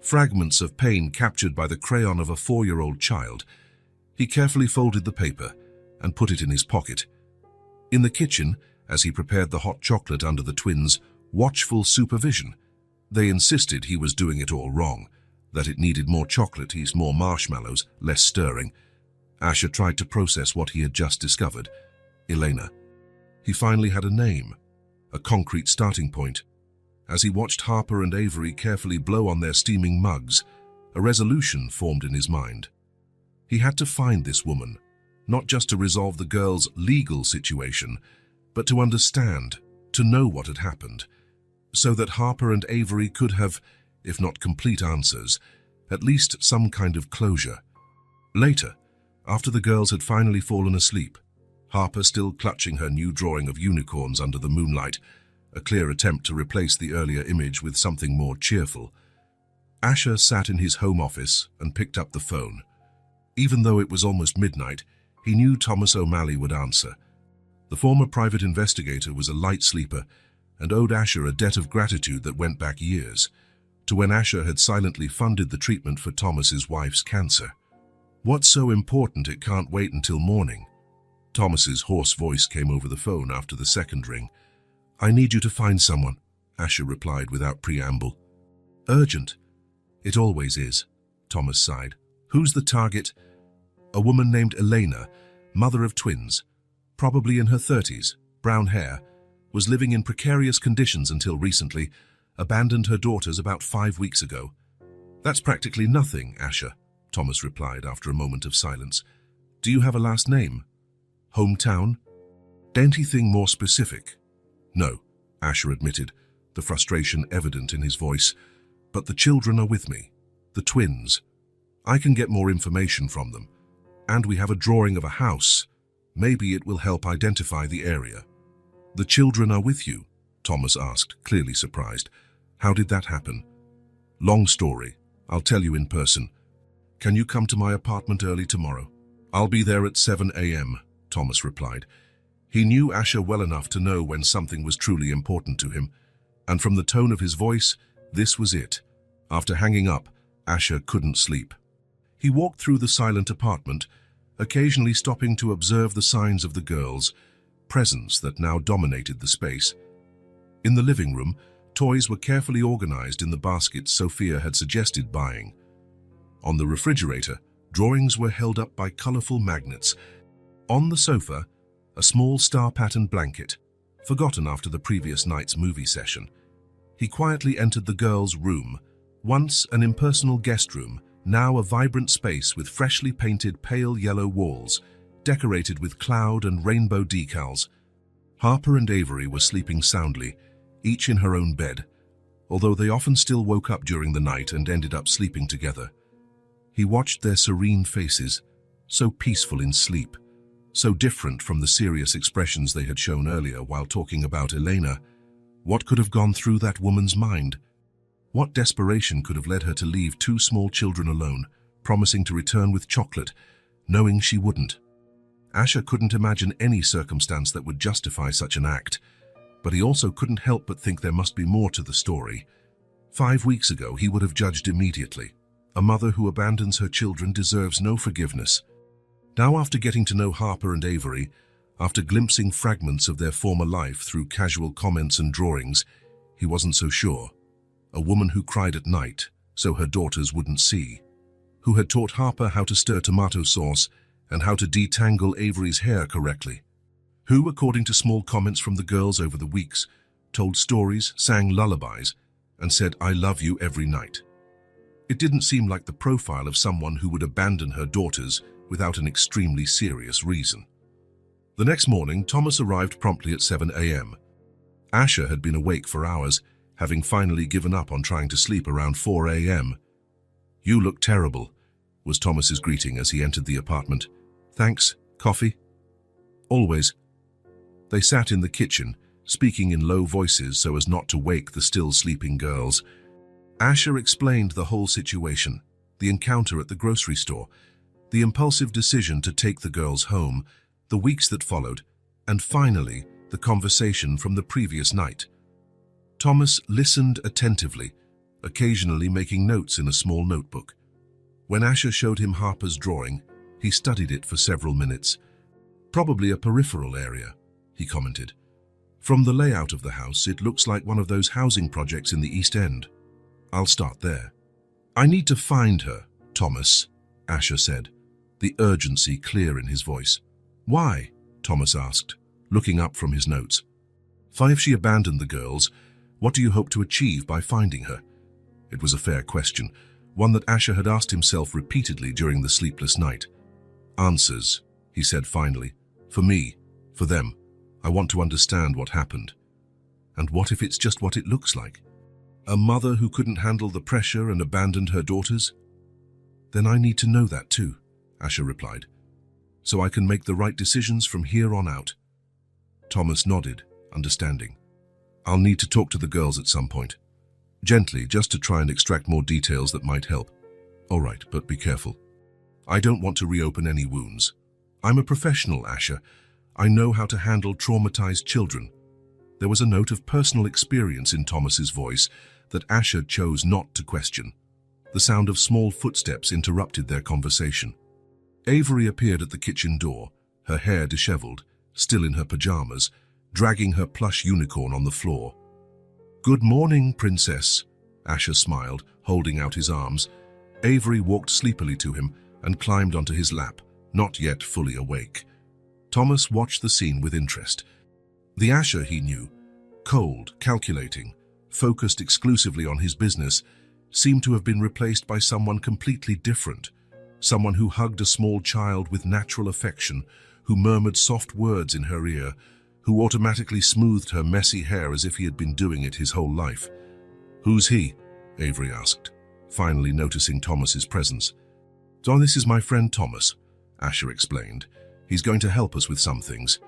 Fragments of pain captured by the crayon of a 4-year-old child. He carefully folded the paper and put it in his pocket. In the kitchen, as he prepared the hot chocolate under the twins' watchful supervision, they insisted he was doing it all wrong, that it needed more chocolate, more marshmallows, less stirring. Asher tried to process what he had just discovered. Elena. He finally had a name, a concrete starting point. As he watched Harper and Avery carefully blow on their steaming mugs, a resolution formed in his mind. He had to find this woman, not just to resolve the girls' legal situation, but to understand, to know what had happened, so that Harper and Avery could have, if not complete answers, at least some kind of closure. Later, after the girls had finally fallen asleep, Harper still clutching her new drawing of unicorns under the moonlight, a clear attempt to replace the earlier image with something more cheerful, Asher sat in his home office and picked up the phone. Even though it was almost midnight, he knew Thomas O'Malley would answer. The former private investigator was a light sleeper and owed Asher a debt of gratitude that went back years, to when Asher had silently funded the treatment for Thomas's wife's cancer. "What's so important it can't wait until morning?" Thomas's hoarse voice came over the phone after the second ring. "I need you to find someone. Asher replied without preamble. Urgent. It always is, Thomas sighed. Who's the target? A woman named Elena, mother of twins, probably in her 30s, brown hair, was living in precarious conditions until recently, abandoned her daughters about 5 weeks ago. That's practically nothing, Asher, Thomas replied after a moment of silence. Do you have a last name? Hometown? Anything more specific? No, Asher admitted, the frustration evident in his voice. But the children are with me. The twins. I can get more information from them. And we have a drawing of a house. Maybe it will help identify the area. The children are with you? Thomas asked, clearly surprised. How did that happen? Long story. I'll tell you in person. Can you come to my apartment early tomorrow? I'll be there at 7 a.m., Thomas replied. He knew Asher well enough to know when something was truly important to him, and from the tone of his voice, this was it. After hanging up, Asher couldn't sleep. He walked through the silent apartment, occasionally stopping to observe the signs of the girls' presence that now dominated the space. In the living room, toys were carefully organized in the baskets Sophia had suggested buying. On the refrigerator, drawings were held up by colorful magnets. On the sofa, a small star-patterned blanket, forgotten after the previous night's movie session. He quietly entered the girls' room, once an impersonal guest room, now a vibrant space with freshly painted pale yellow walls, decorated with cloud and rainbow decals. Harper and Avery were sleeping soundly, each in her own bed, although they often still woke up during the night and ended up sleeping together. He watched their serene faces, so peaceful in sleep, so different from the serious expressions they had shown earlier while talking about Elena. What could have gone through that woman's mind? What desperation could have led her to leave 2 small children alone, promising to return with chocolate, knowing she wouldn't? Asher couldn't imagine any circumstance that would justify such an act, but he also couldn't help but think there must be more to the story. 5 weeks ago, he would have judged immediately. A mother who abandons her children deserves no forgiveness. Now, after getting to know Harper and Avery, after glimpsing fragments of their former life through casual comments and drawings, he wasn't so sure. A woman who cried at night, so her daughters wouldn't see. Who had taught Harper how to stir tomato sauce and how to detangle Avery's hair correctly. Who, according to small comments from the girls over the weeks, told stories, sang lullabies, and said, "I love you" every night. It didn't seem like the profile of someone who would abandon her daughters without an extremely serious reason. The next morning, Thomas arrived promptly at 7 a.m. Asher had been awake for hours, having finally given up on trying to sleep around 4 a.m. "You look terrible," was Thomas's greeting as he entered the apartment. "Thanks. Coffee?" "Always." They sat in the kitchen, speaking in low voices so as not to wake the still sleeping girls. Asher explained the whole situation, the encounter at the grocery store, the impulsive decision to take the girls home, the weeks that followed, and finally, the conversation from the previous night. Thomas listened attentively, occasionally making notes in a small notebook. When Asher showed him Harper's drawing, he studied it for several minutes. "Probably a peripheral area," he commented. "From the layout of the house, it looks like one of those housing projects in the East End. I'll start there." "I need to find her, Thomas," Asher said, the urgency clear in his voice. "Why?" Thomas asked, looking up from his notes. "If she abandoned the girls, what do you hope to achieve by finding her?" It was a fair question, one that Asher had asked himself repeatedly during the sleepless night. "Answers," he said finally. "For me, for them, I want to understand what happened. And what if it's just what it looks like? A mother who couldn't handle the pressure and abandoned her daughters? Then I need to know that too," Asher replied, "so I can make the right decisions from here on out." Thomas nodded, understanding. "I'll need to talk to the girls at some point. Gently, just to try and extract more details that might help." "All right, but be careful. I don't want to reopen any wounds. I'm a professional, Asher. I know how to handle traumatized children." There was a note of personal experience in Thomas's voice that Asher chose not to question. The sound of small footsteps interrupted their conversation. Avery appeared at the kitchen door, her hair disheveled, still in her pajamas, dragging her plush unicorn on the floor. Good morning, Princess. Asher smiled, holding out his arms. Avery walked sleepily to him and climbed onto his lap, not yet fully awake. Thomas watched the scene with interest. The Asher he knew, cold, calculating, focused exclusively on his business, seemed to have been replaced by someone completely different. Someone who hugged a small child with natural affection, who murmured soft words in her ear, who automatically smoothed her messy hair as if he had been doing it his whole life. "Who's he?" Avery asked, finally noticing Thomas's presence. "So this is my friend Thomas," Asher explained. "He's going to help us with some things."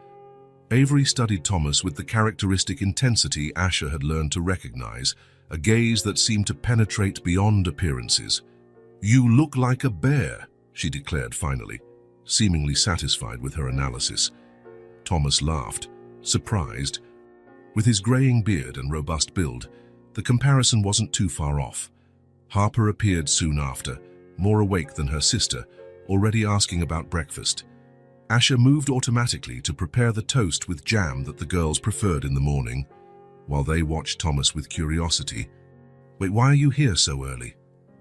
Avery studied Thomas with the characteristic intensity Asher had learned to recognize, a gaze that seemed to penetrate beyond appearances. "You look like a bear," she declared finally, seemingly satisfied with her analysis. Thomas laughed, surprised. With his graying beard and robust build, the comparison wasn't too far off. Harper appeared soon after, more awake than her sister, already asking about breakfast. Asher moved automatically to prepare the toast with jam that the girls preferred in the morning, while they watched Thomas with curiosity. "Wait, why are you here so early?"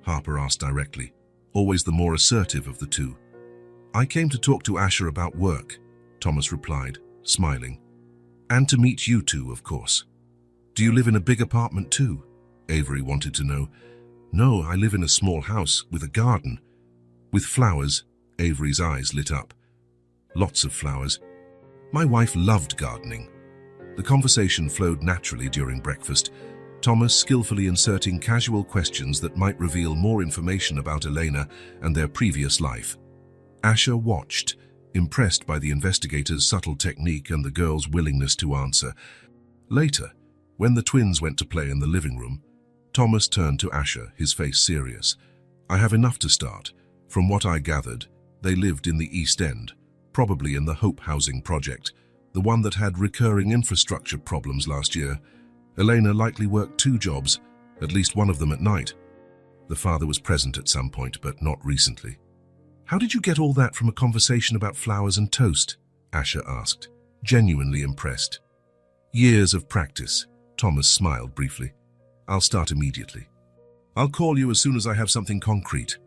Harper asked directly, always the more assertive of the two. "I came to talk to Asher about work," Thomas replied, smiling. "And to meet you two, of course." "Do you live in a big apartment too?" Avery wanted to know. "No, I live in a small house with a garden." "With flowers?" Avery's eyes lit up. "Lots of flowers. My wife loved gardening." The conversation flowed naturally during breakfast, Thomas skillfully inserting casual questions that might reveal more information about Elena and their previous life. Asher watched, impressed by the investigator's subtle technique and the girl's willingness to answer. Later, when the twins went to play in the living room, Thomas turned to Asher, his face serious. "I have enough to start. From what I gathered, they lived in the East End, probably in the Hope Housing project, the one that had recurring infrastructure problems last year. Elena likely worked 2 jobs, at least one of them at night. The father was present at some point, but not recently." "How did you get all that from a conversation about flowers and toast?" Asher asked, genuinely impressed. "Years of practice," Thomas smiled briefly. "I'll start immediately. I'll call you as soon as I have something concrete."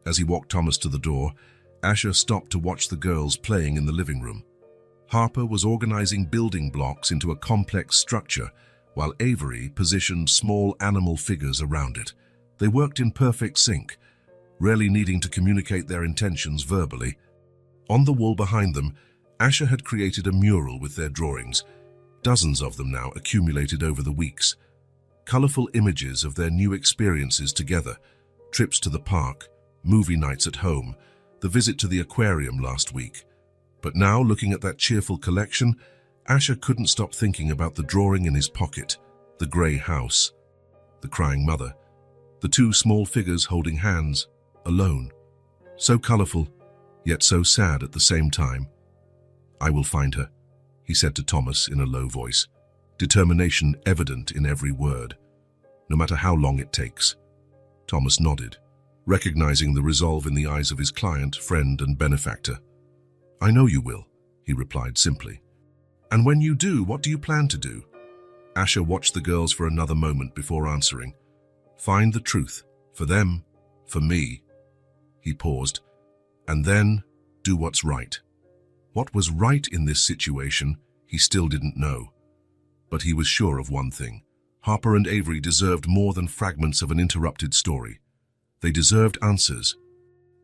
As he walked Thomas to the door, Asher stopped to watch the girls playing in the living room. Harper was organizing building blocks into a complex structure, while Avery positioned small animal figures around it. They worked in perfect sync, rarely needing to communicate their intentions verbally. On the wall behind them, Asher had created a mural with their drawings, dozens of them now accumulated over the weeks. Colorful images of their new experiences together, trips to the park, movie nights at home, the visit to the aquarium last week. But now, looking at that cheerful collection, Asher couldn't stop thinking about the drawing in his pocket, the grey house, the crying mother, the 2 small figures holding hands, alone. So colorful, yet so sad at the same time. "I will find her," he said to Thomas in a low voice, determination evident in every word. "No matter how long it takes." Thomas nodded, recognizing the resolve in the eyes of his client, friend, and benefactor. "I know you will," he replied simply. "And when you do, what do you plan to do?" Asher watched the girls for another moment before answering. "Find the truth, for them, for me." He paused. "And then, do what's right." What was right in this situation, he still didn't know. But he was sure of one thing. Harper and Avery deserved more than fragments of an interrupted story. They deserved answers.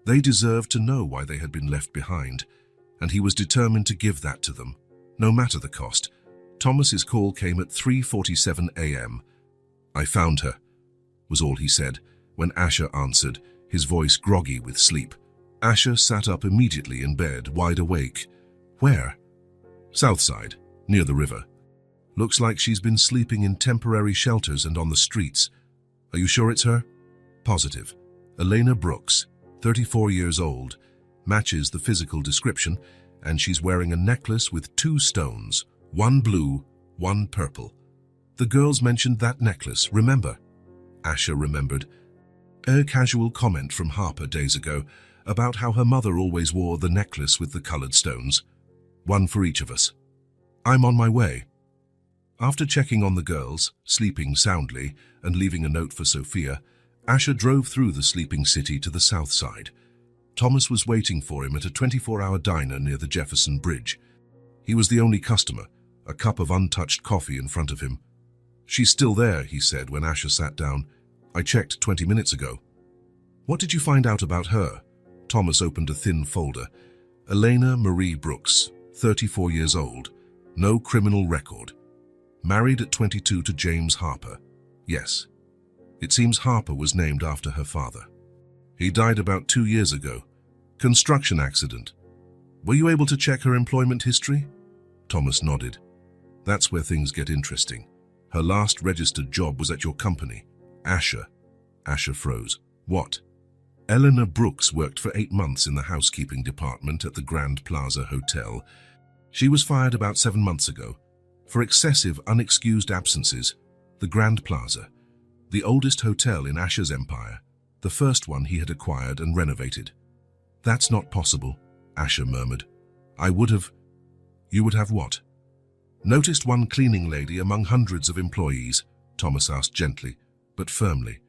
They deserved to know why they had been left behind, and he was determined to give that to them, no matter the cost. Thomas's call came at 3:47 a.m. "I found her," was all he said, when Asher answered, his voice groggy with sleep. Asher sat up immediately in bed, wide awake. "Where?" "Southside, near the river. Looks like she's been sleeping in temporary shelters and on the streets." "Are you sure it's her?" "Positive. Elena Brooks, 34 years old, matches the physical description, and she's wearing a necklace with 2 stones, one blue, one purple." The girls mentioned that necklace, remember? Asher remembered. A casual comment from Harper days ago about how her mother always wore the necklace with the colored stones. "One for each of us." "I'm on my way." After checking on the girls, sleeping soundly, and leaving a note for Sophia, Asher drove through the sleeping city to the south side. Thomas was waiting for him at a 24-hour diner near the Jefferson Bridge. He was the only customer, a cup of untouched coffee in front of him. "She's still there," he said when Asher sat down. "I checked 20 minutes ago." "What did you find out about her?" Thomas opened a thin folder. "Elena Marie Brooks, 34 years old, no criminal record. Married at 22 to James Harper." "Yes." "It seems Harper was named after her father. He died about 2 years ago. Construction accident. Were you able to check her employment history?" Thomas nodded. "That's where things get interesting. Her last registered job was at your company, Asher." Asher froze. "What?" "Eleanor Brooks worked for 8 months in the housekeeping department at the Grand Plaza Hotel. She was fired about 7 months ago for excessive, unexcused absences. The Grand Plaza, the oldest hotel in Asher's empire, the first one he had acquired and renovated." "That's not possible," Asher murmured. "I would have..." "You would have what?" "Noticed one cleaning lady among hundreds of employees," Thomas asked gently, but firmly.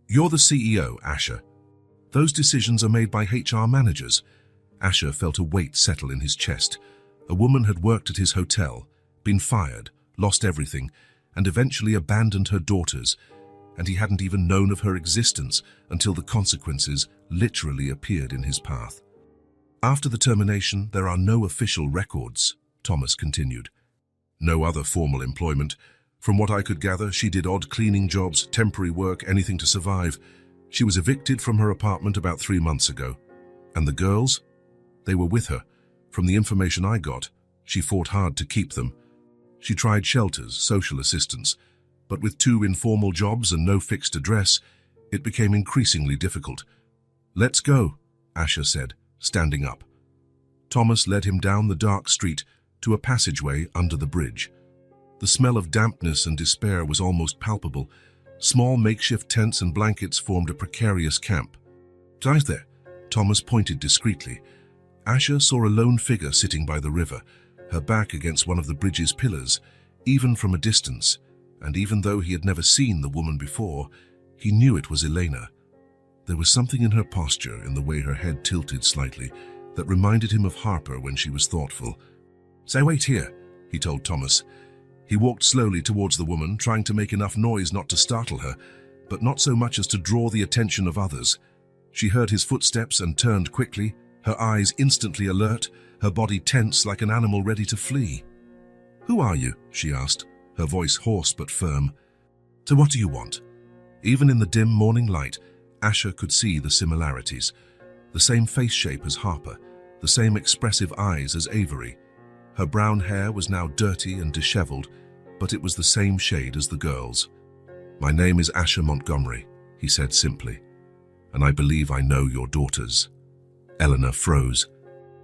"You're the CEO, Asher. Those decisions are made by HR managers." Asher felt a weight settle in his chest. A woman had worked at his hotel, been fired, lost everything, and eventually abandoned her daughters, and he hadn't even known of her existence until the consequences literally appeared in his path. "After the termination, there are no official records," Thomas continued. "No other formal employment. From what I could gather, she did odd cleaning jobs, temporary work, anything to survive. She was evicted from her apartment about 3 months ago. And the girls? They were with her. From the information I got, she fought hard to keep them. She tried shelters, social assistance, but with 2 informal jobs and no fixed address, it became increasingly difficult." "Let's go," Asher said, standing up. Thomas led him down the dark street to a passageway under the bridge. The smell of dampness and despair was almost palpable. Small makeshift tents and blankets formed a precarious camp. "Right there," Thomas pointed discreetly. Asher saw a lone figure sitting by the river, her back against one of the bridge's pillars, even from a distance, and even though he had never seen the woman before, he knew it was Elena. There was something in her posture, in the way her head tilted slightly, that reminded him of Harper when she was thoughtful. "Say, wait here," he told Thomas. He walked slowly towards the woman, trying to make enough noise not to startle her, but not so much as to draw the attention of others. She heard his footsteps and turned quickly, her eyes instantly alert, her body tense like an animal ready to flee. "Who are you?" she asked, her voice hoarse but firm. "So what do you want?" Even in the dim morning light, Asher could see the similarities. The same face shape as Harper, the same expressive eyes as Avery. Her brown hair was now dirty and disheveled, but it was the same shade as the girl's. "My name is Asher Montgomery," he said simply, "and I believe I know your daughters." Eleanor froze.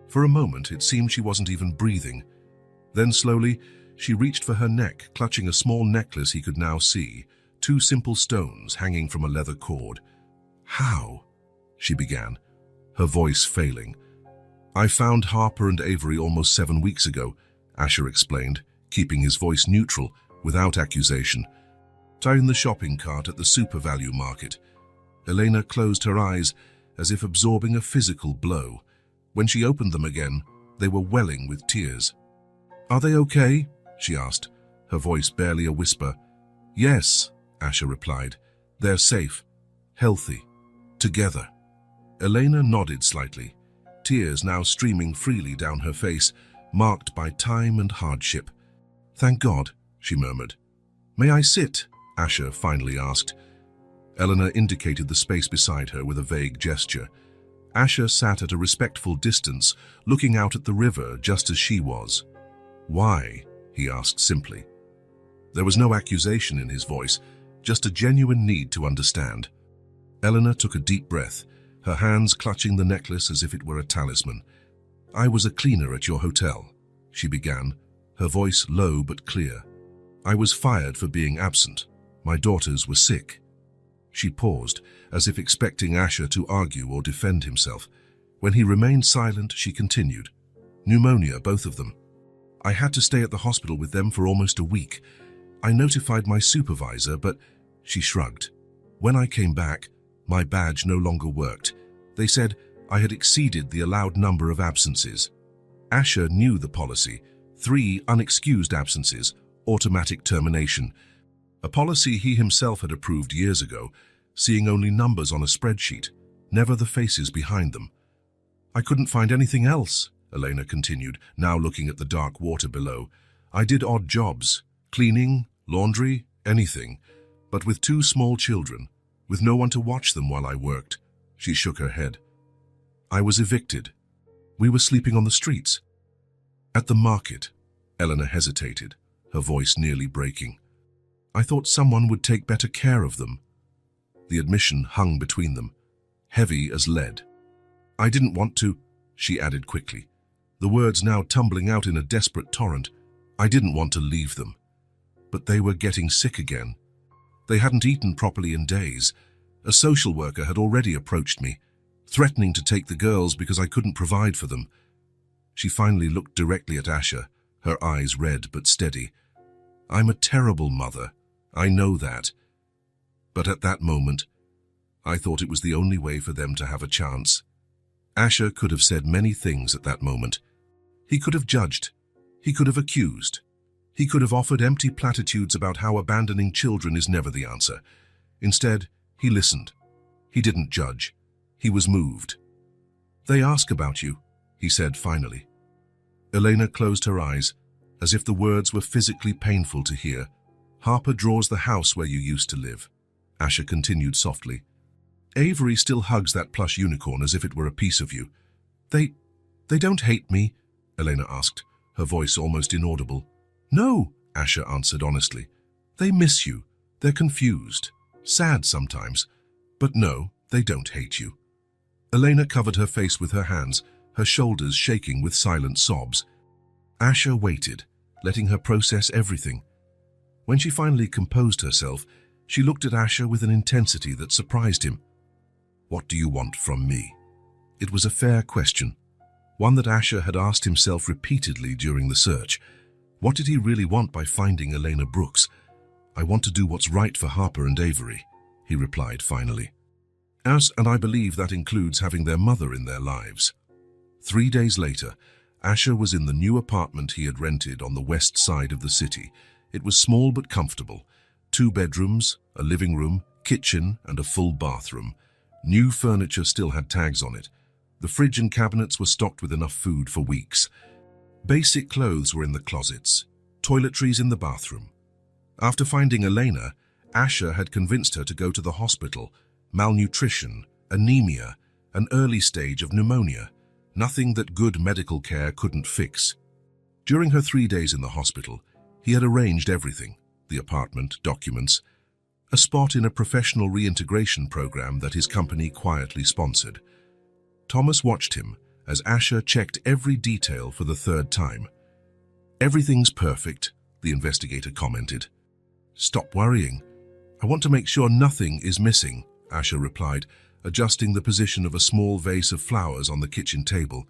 For a moment, it seemed she wasn't even breathing. Then slowly, she reached for her neck, clutching a small necklace he could now see, 2 simple stones hanging from a leather cord. "How?" she began, her voice failing. "I found Harper and Avery almost 7 weeks ago," Asher explained, keeping his voice neutral, without accusation. "Tied in the shopping cart at the super value market." Elena closed her eyes, as if absorbing a physical blow. When she opened them again, they were welling with tears. "Are they okay?" she asked, her voice barely a whisper. "Yes," Asher replied. "They're safe, healthy, together." Elena nodded slightly, tears now streaming freely down her face, marked by time and hardship. "Thank God," she murmured. "May I sit?" Asher finally asked. Eleanor indicated the space beside her with a vague gesture. Asher sat at a respectful distance, looking out at the river just as she was. "Why?" he asked simply. There was no accusation in his voice, just a genuine need to understand. Eleanor took a deep breath, her hands clutching the necklace as if it were a talisman. "I was a cleaner at your hotel," she began, her voice low but clear. "I was fired for being absent. My daughters were sick." She paused, as if expecting Asher to argue or defend himself. When he remained silent, she continued. "Pneumonia, both of them." I had to stay at the hospital with them for almost a week. I notified my supervisor, but she shrugged. When I came back, my badge no longer worked. They said I had exceeded the allowed number of absences. Asher knew the policy: 3 unexcused absences, automatic termination. A policy he himself had approved years ago, seeing only numbers on a spreadsheet, never the faces behind them. I couldn't find anything else, Elena continued, now looking at the dark water below. I did odd jobs, cleaning, laundry, anything, but with 2 small children, with no one to watch them while I worked. She shook her head. I was evicted. We were sleeping on the streets. At the market, Elena hesitated, her voice nearly breaking. I thought someone would take better care of them. The admission hung between them, heavy as lead. I didn't want to, she added quickly, the words now tumbling out in a desperate torrent. I didn't want to leave them. But they were getting sick again. They hadn't eaten properly in days. A social worker had already approached me, threatening to take the girls because I couldn't provide for them. She finally looked directly at Asher, her eyes red but steady. I'm a terrible mother. I know that. But at that moment, I thought it was the only way for them to have a chance. Asher could have said many things at that moment. He could have judged. He could have accused. He could have offered empty platitudes about how abandoning children is never the answer. Instead, he listened. He didn't judge. He was moved. They ask about you, he said finally. Elena closed her eyes, as if the words were physically painful to hear. Harper draws the house where you used to live. Asher continued softly. Avery still hugs that plush unicorn as if it were a piece of you. They don't hate me, Elena asked, her voice almost inaudible. No, Asher answered honestly. They miss you. They're confused. Sad sometimes. But no, they don't hate you. Elena covered her face with her hands, her shoulders shaking with silent sobs. Asher waited, letting her process everything. When she finally composed herself, she looked at Asher with an intensity that surprised him. What do you want from me? It was a fair question, one that Asher had asked himself repeatedly during the search. What did he really want by finding Elena Brooks? I want to do what's right for Harper and Avery, he replied finally. And I believe that includes having their mother in their lives. 3 days later, Asher was in the new apartment he had rented on the west side of the city. It was small but comfortable. 2 bedrooms, a living room, kitchen, and a full bathroom. New furniture still had tags on it. The fridge and cabinets were stocked with enough food for weeks. Basic clothes were in the closets, toiletries in the bathroom. After finding Elena, Asher had convinced her to go to the hospital. Malnutrition, anemia, an early stage of pneumonia, nothing that good medical care couldn't fix. During her 3 days in the hospital, he had arranged everything: the apartment, documents, a spot in a professional reintegration program that his company quietly sponsored. Thomas watched him as Asher checked every detail for the 3rd time. Everything's perfect, the investigator commented. Stop worrying. I want to make sure nothing is missing, Asher replied, adjusting the position of a small vase of flowers on the kitchen table.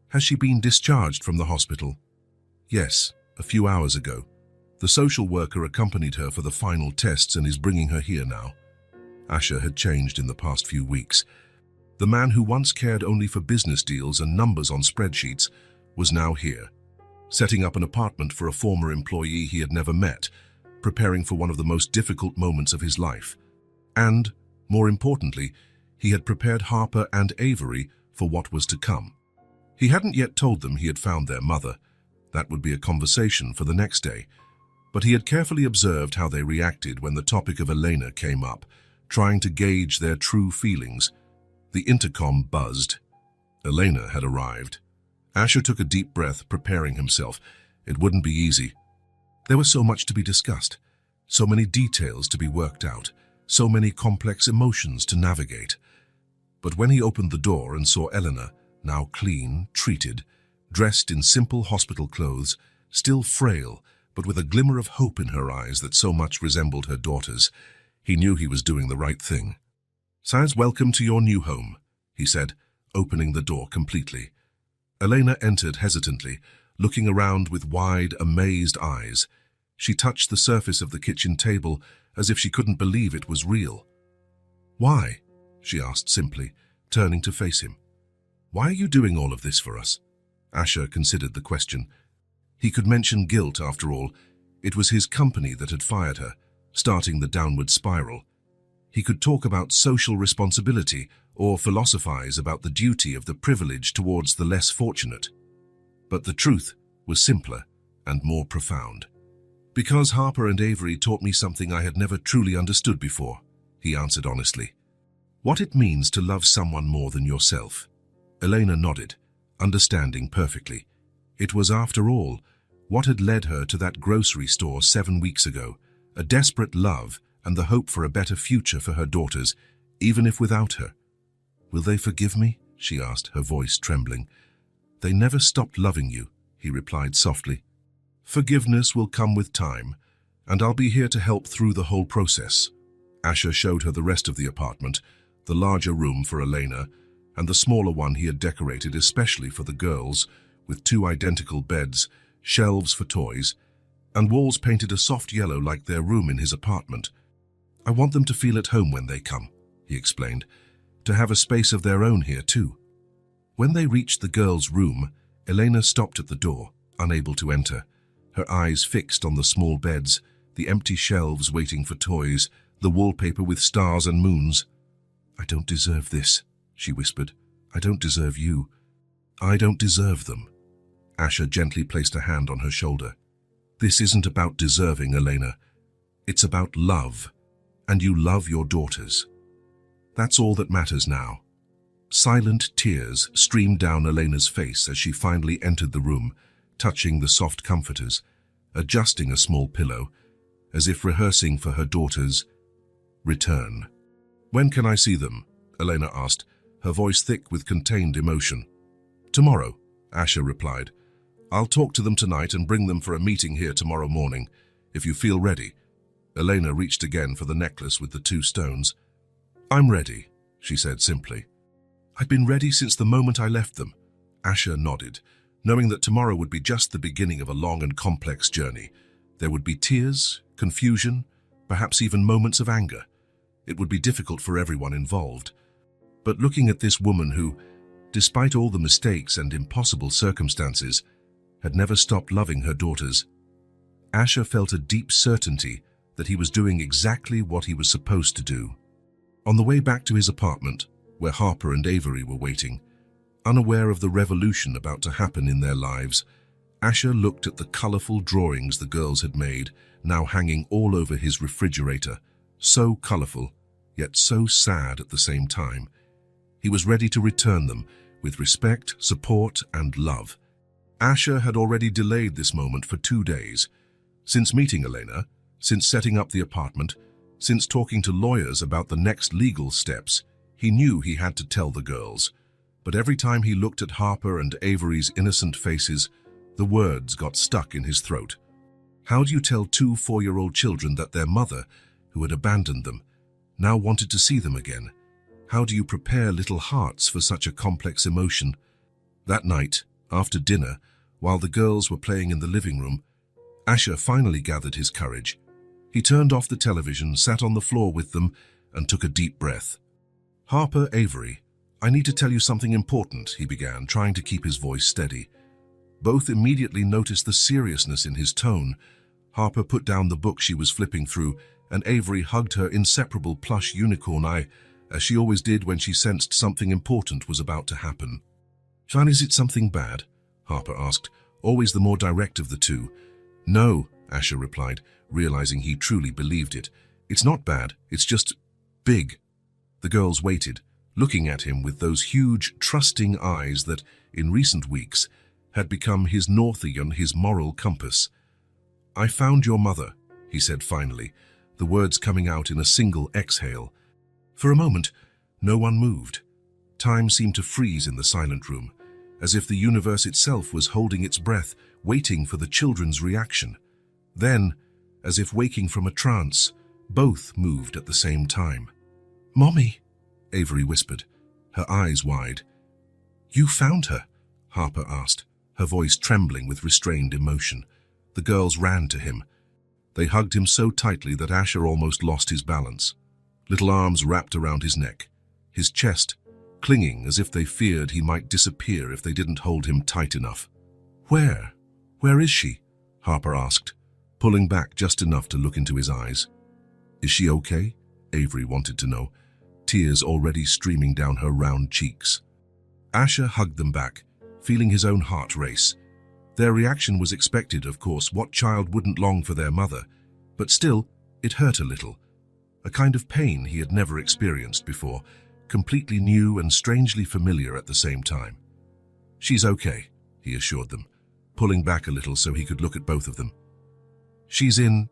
Has she been discharged from the hospital? Yes, a few hours ago. The social worker accompanied her for the final tests and is bringing her here now. Asher had changed in the past few weeks. The man who once cared only for business deals and numbers on spreadsheets was now here, setting up an apartment for a former employee he had never met, preparing for one of the most difficult moments of his life. And, more importantly, he had prepared Harper and Avery for what was to come. He hadn't yet told them he had found their mother. That would be a conversation for the next day. But he had carefully observed how they reacted when the topic of Elena came up, trying to gauge their true feelings. The intercom buzzed. Elena had arrived. Asher took a deep breath, preparing himself. It wouldn't be easy. There was so much to be discussed, so many details to be worked out, so many complex emotions to navigate. But when he opened the door and saw Elena, now clean, treated, dressed in simple hospital clothes, still frail, but with a glimmer of hope in her eyes that so much resembled her daughter's, he knew he was doing the right thing. "Sans, welcome to your new home," he said, opening the door completely. Elena entered hesitantly, looking around with wide, amazed eyes. She touched the surface of the kitchen table as if she couldn't believe it was real. "Why?" she asked simply, turning to face him. "Why are you doing all of this for us?" Asher considered the question. He could mention guilt, after all. It was his company that had fired her, starting the downward spiral. He could talk about social responsibility or philosophize about the duty of the privileged towards the less fortunate. But the truth was simpler and more profound. "Because Harper and Avery taught me something I had never truly understood before," he answered honestly. "What it means to love someone more than yourself." Elena nodded, understanding perfectly. It was, after all, what had led her to that grocery store 7 weeks ago, a desperate love and the hope for a better future for her daughters, even if without her. "Will they forgive me?" she asked, her voice trembling. "They never stopped loving you," he replied softly. "Forgiveness will come with time, and I'll be here to help through the whole process." Asher showed her the rest of the apartment, the larger room for Elena, and the smaller one he had decorated especially for the girls, with 2 identical beds, shelves for toys, and walls painted a soft yellow like their room in his apartment. "I want them to feel at home when they come," he explained, "to have a space of their own here too." When they reached the girls' room, Elena stopped at the door, unable to enter, her eyes fixed on the small beds, the empty shelves waiting for toys, the wallpaper with stars and moons. "I don't deserve this," she whispered. "I don't deserve you. I don't deserve them." Asher gently placed a hand on her shoulder. "This isn't about deserving, Elena. It's about love, and you love your daughters. That's all that matters now." Silent tears streamed down Elena's face as she finally entered the room, touching the soft comforters, adjusting a small pillow, as if rehearsing for her daughter's return. "When can I see them?" Elena asked, her voice thick with contained emotion. "Tomorrow," Asher replied. "I'll talk to them tonight and bring them for a meeting here tomorrow morning, if you feel ready." Elena reached again for the necklace with the 2 stones. "I'm ready," she said simply. "I've been ready since the moment I left them." Asher nodded, knowing that tomorrow would be just the beginning of a long and complex journey. There would be tears, confusion, perhaps even moments of anger. It would be difficult for everyone involved. But looking at this woman who, despite all the mistakes and impossible circumstances, had never stopped loving her daughters, Asher felt a deep certainty that he was doing exactly what he was supposed to do. On the way back to his apartment, where Harper and Avery were waiting, unaware of the revolution about to happen in their lives, Asher looked at the colorful drawings the girls had made, now hanging all over his refrigerator, so colorful, yet so sad at the same time. He was ready to return them with respect, support, and love. Asher had already delayed this moment for 2 days. Since meeting Elena, since setting up the apartment, since talking to lawyers about the next legal steps, he knew he had to tell the girls. But every time he looked at Harper and Avery's innocent faces, the words got stuck in his throat. How do you tell 2 4-year-old children that their mother, who had abandoned them, now wanted to see them again? How do you prepare little hearts for such a complex emotion? That night, after dinner, while the girls were playing in the living room, Asher finally gathered his courage. He turned off the television, sat on the floor with them, and took a deep breath. "Harper, Avery, I need to tell you something important," he began, trying to keep his voice steady. Both immediately noticed the seriousness in his tone. Harper put down the book she was flipping through, and Avery hugged her inseparable plush unicorn eye, as she always did when she sensed something important was about to happen. "Sean, is it something bad?" Harper asked, always the more direct of the two. "No," Asher replied, realizing he truly believed it. "It's not bad, it's just big." The girls waited, looking at him with those huge, trusting eyes that, in recent weeks, had become his northian, his moral compass. "I found your mother," he said finally, the words coming out in a single exhale. For a moment, no one moved. Time seemed to freeze in the silent room, as if the universe itself was holding its breath, waiting for the children's reaction. Then, as if waking from a trance, both moved at the same time. "Mommy," Avery whispered, her eyes wide. "You found her?" Harper asked, her voice trembling with restrained emotion. The girls ran to him. They hugged him so tightly that Asher almost lost his balance. Little arms wrapped around his neck, his chest clinging as if they feared he might disappear if they didn't hold him tight enough. "Where? Where is she?" Harper asked, pulling back just enough to look into his eyes. "Is she okay?" Avery wanted to know, tears already streaming down her round cheeks. Asher hugged them back, feeling his own heart race. Their reaction was expected, of course. What child wouldn't long for their mother? But still, it hurt a little. A kind of pain he had never experienced before, completely new and strangely familiar at the same time. "She's okay," he assured them, pulling back a little so he could look at both of them. "She's in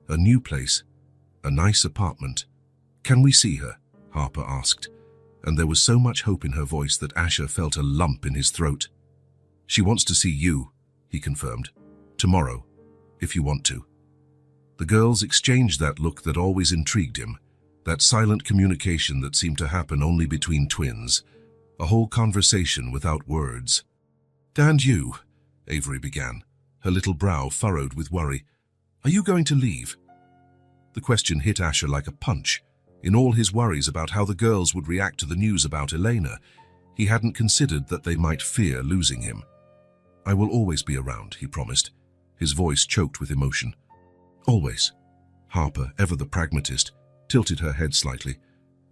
a new place, a nice apartment. Can we see her?" Harper asked, and there was so much hope in her voice that Asher felt a lump in his throat. "She wants to see you," he confirmed. "Tomorrow, if you want to." The girls exchanged that look that always intrigued him, that silent communication that seemed to happen only between twins, a whole conversation without words. "And you," Avery began, her little brow furrowed with worry. "Are you going to leave?" The question hit Asher like a punch. In all his worries about how the girls would react to the news about Elena, he hadn't considered that they might fear losing him. "I will always be around," he promised, his voice choked with emotion. "Always." Harper, ever the pragmatist, tilted her head slightly.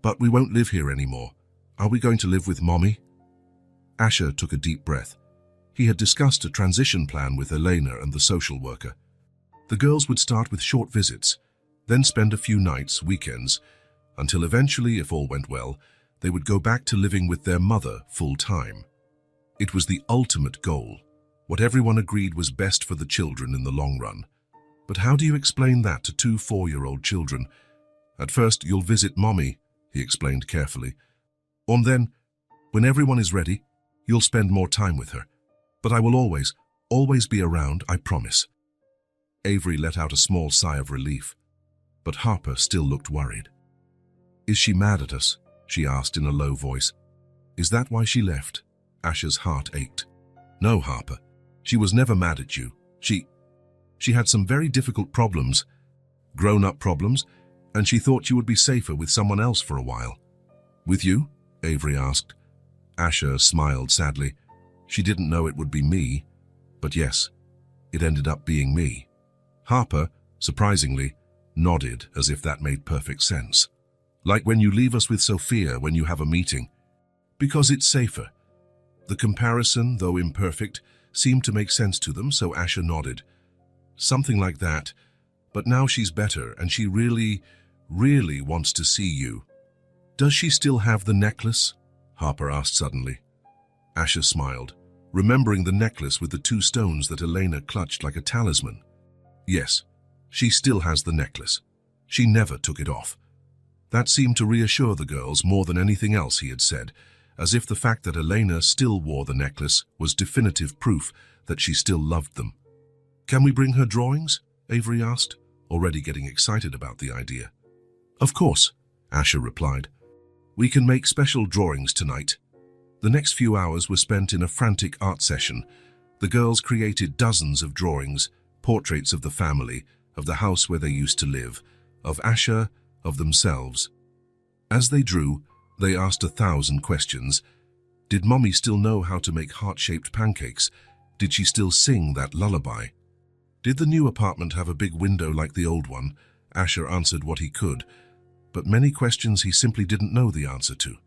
"But we won't live here anymore. Are we going to live with Mommy?" Asher took a deep breath. He had discussed a transition plan with Elena and the social worker. The girls would start with short visits, then spend a few nights, weekends, until eventually, if all went well, they would go back to living with their mother full-time. It was the ultimate goal, what everyone agreed was best for the children in the long run. But how do you explain that to two 4-year-old children? "At first, you'll visit Mommy," he explained carefully. "And then, when everyone is ready, you'll spend more time with her. But I will always be around, I promise." Avery let out a small sigh of relief, but Harper still looked worried. "Is she mad at us?" she asked in a low voice. "Is that why she left?" Asher's heart ached. "No, Harper. She was never mad at you. She had some very difficult problems, grown-up problems, and she thought you would be safer with someone else for a while." "With you?" Avery asked. Asher smiled sadly. "She didn't know it would be me, but yes, it ended up being me." Harper, surprisingly, nodded as if that made perfect sense. "Like when you leave us with Sophia when you have a meeting. Because it's safer." The comparison, though imperfect, seemed to make sense to them, so Asher nodded. "Something like that. But now she's better, and she really wants to see you." "Does she still have the necklace?" Harper asked suddenly. Asher smiled, remembering the necklace with the 2 stones that Elena clutched like a talisman. "Yes, she still has the necklace. She never took it off." That seemed to reassure the girls more than anything else he had said, as if the fact that Elena still wore the necklace was definitive proof that she still loved them. "Can we bring her drawings?" Avery asked, already getting excited about the idea. "Of course," Asher replied. "We can make special drawings tonight." The next few hours were spent in a frantic art session. The girls created dozens of drawings, portraits of the family, of the house where they used to live, of Asher, of themselves. As they drew, they asked 1,000 questions. Did Mommy still know how to make heart-shaped pancakes? Did she still sing that lullaby? Did the new apartment have a big window like the old one? Asher answered what he could, but many questions he simply didn't know the answer to.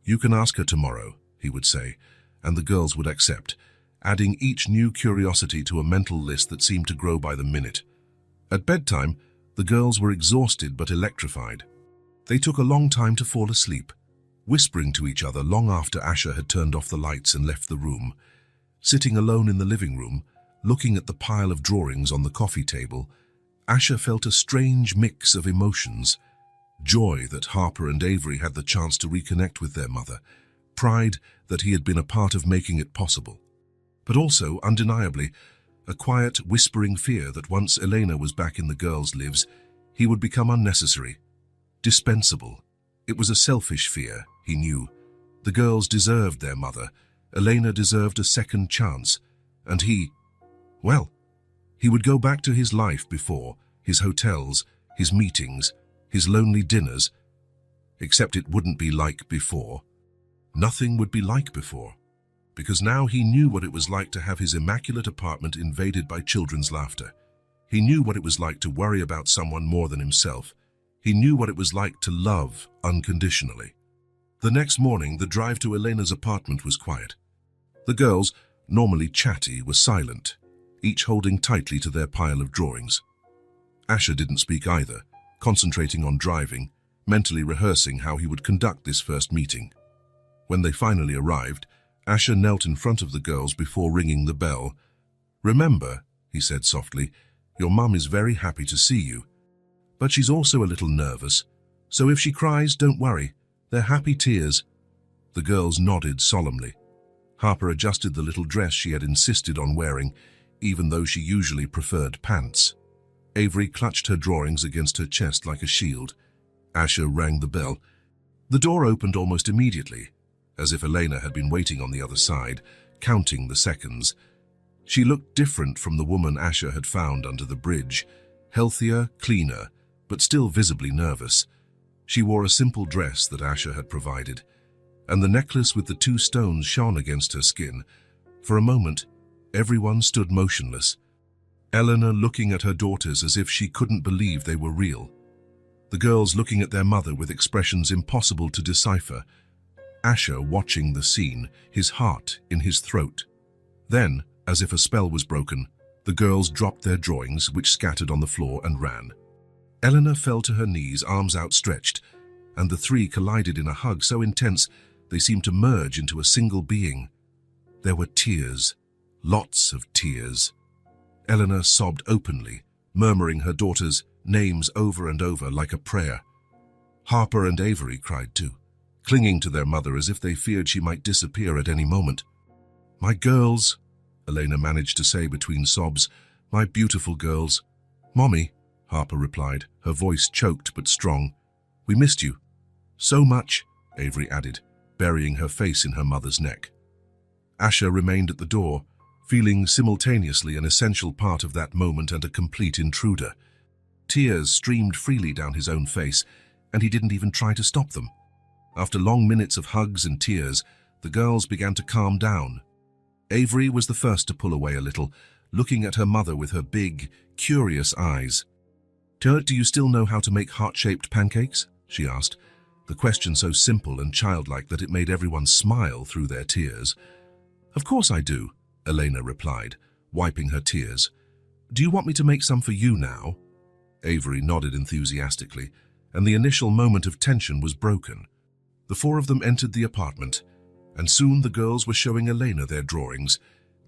"You can ask her tomorrow," he would say, and the girls would accept, adding each new curiosity to a mental list that seemed to grow by the minute. At bedtime, the girls were exhausted but electrified. They took a long time to fall asleep, whispering to each other long after Asher had turned off the lights and left the room. Sitting alone in the living room, looking at the pile of drawings on the coffee table, Asher felt a strange mix of emotions. Joy that Harper and Avery had the chance to reconnect with their mother, pride that he had been a part of making it possible. But also, undeniably, a quiet, whispering fear that once Elena was back in the girls' lives, he would become unnecessary, dispensable. It was a selfish fear, he knew. The girls deserved their mother. Elena deserved a second chance, And well, he would go back to his life before, his hotels, his meetings, his lonely dinners, except it wouldn't be like before. Nothing would be like before, because now he knew what it was like to have his immaculate apartment invaded by children's laughter. He knew what it was like to worry about someone more than himself. He knew what it was like to love unconditionally. The next morning, the drive to Elena's apartment was quiet. The girls, normally chatty, were silent, each holding tightly to their pile of drawings. Asher didn't speak either, concentrating on driving, mentally rehearsing how he would conduct this first meeting. When they finally arrived, Asher knelt in front of the girls before ringing the bell. "Remember," he said softly, "your mum is very happy to see you. But she's also a little nervous, so if she cries, don't worry. They're happy tears." The girls nodded solemnly. Harper adjusted the little dress she had insisted on wearing, even though she usually preferred pants. Avery clutched her drawings against her chest like a shield. Asher rang the bell. The door opened almost immediately, as if Elena had been waiting on the other side, counting the seconds. She looked different from the woman Asher had found under the bridge, healthier, cleaner, but still visibly nervous. She wore a simple dress that Asher had provided, and the necklace with the 2 stones shone against her skin. For a moment, everyone stood motionless, Eleanor looking at her daughters as if she couldn't believe they were real. The girls looking at their mother with expressions impossible to decipher. Asher watching the scene, his heart in his throat. Then, as if a spell was broken, the girls dropped their drawings, which scattered on the floor, and ran. Eleanor fell to her knees, arms outstretched, and the 3 collided in a hug so intense they seemed to merge into a single being. There were tears, lots of tears. Eleanor sobbed openly, murmuring her daughters' names over and over like a prayer. Harper and Avery cried too, clinging to their mother as if they feared she might disappear at any moment. "My girls," Elena managed to say between sobs, "my beautiful girls." "Mommy," Harper replied, her voice choked but strong. "We missed you." "So much," Avery added, burying her face in her mother's neck. Asher remained at the door, feeling simultaneously an essential part of that moment and a complete intruder. Tears streamed freely down his own face, and he didn't even try to stop them. After long minutes of hugs and tears, the girls began to calm down. Avery was the first to pull away a little, looking at her mother with her big, curious eyes. "Do you still know how to make heart-shaped pancakes?" she asked, the question so simple and childlike that it made everyone smile through their tears. "Of course I do," Elena replied, wiping her tears. "Do you want me to make some for you now?" Avery nodded enthusiastically, and the initial moment of tension was broken. The 4 of them entered the apartment, and soon the girls were showing Elena their drawings,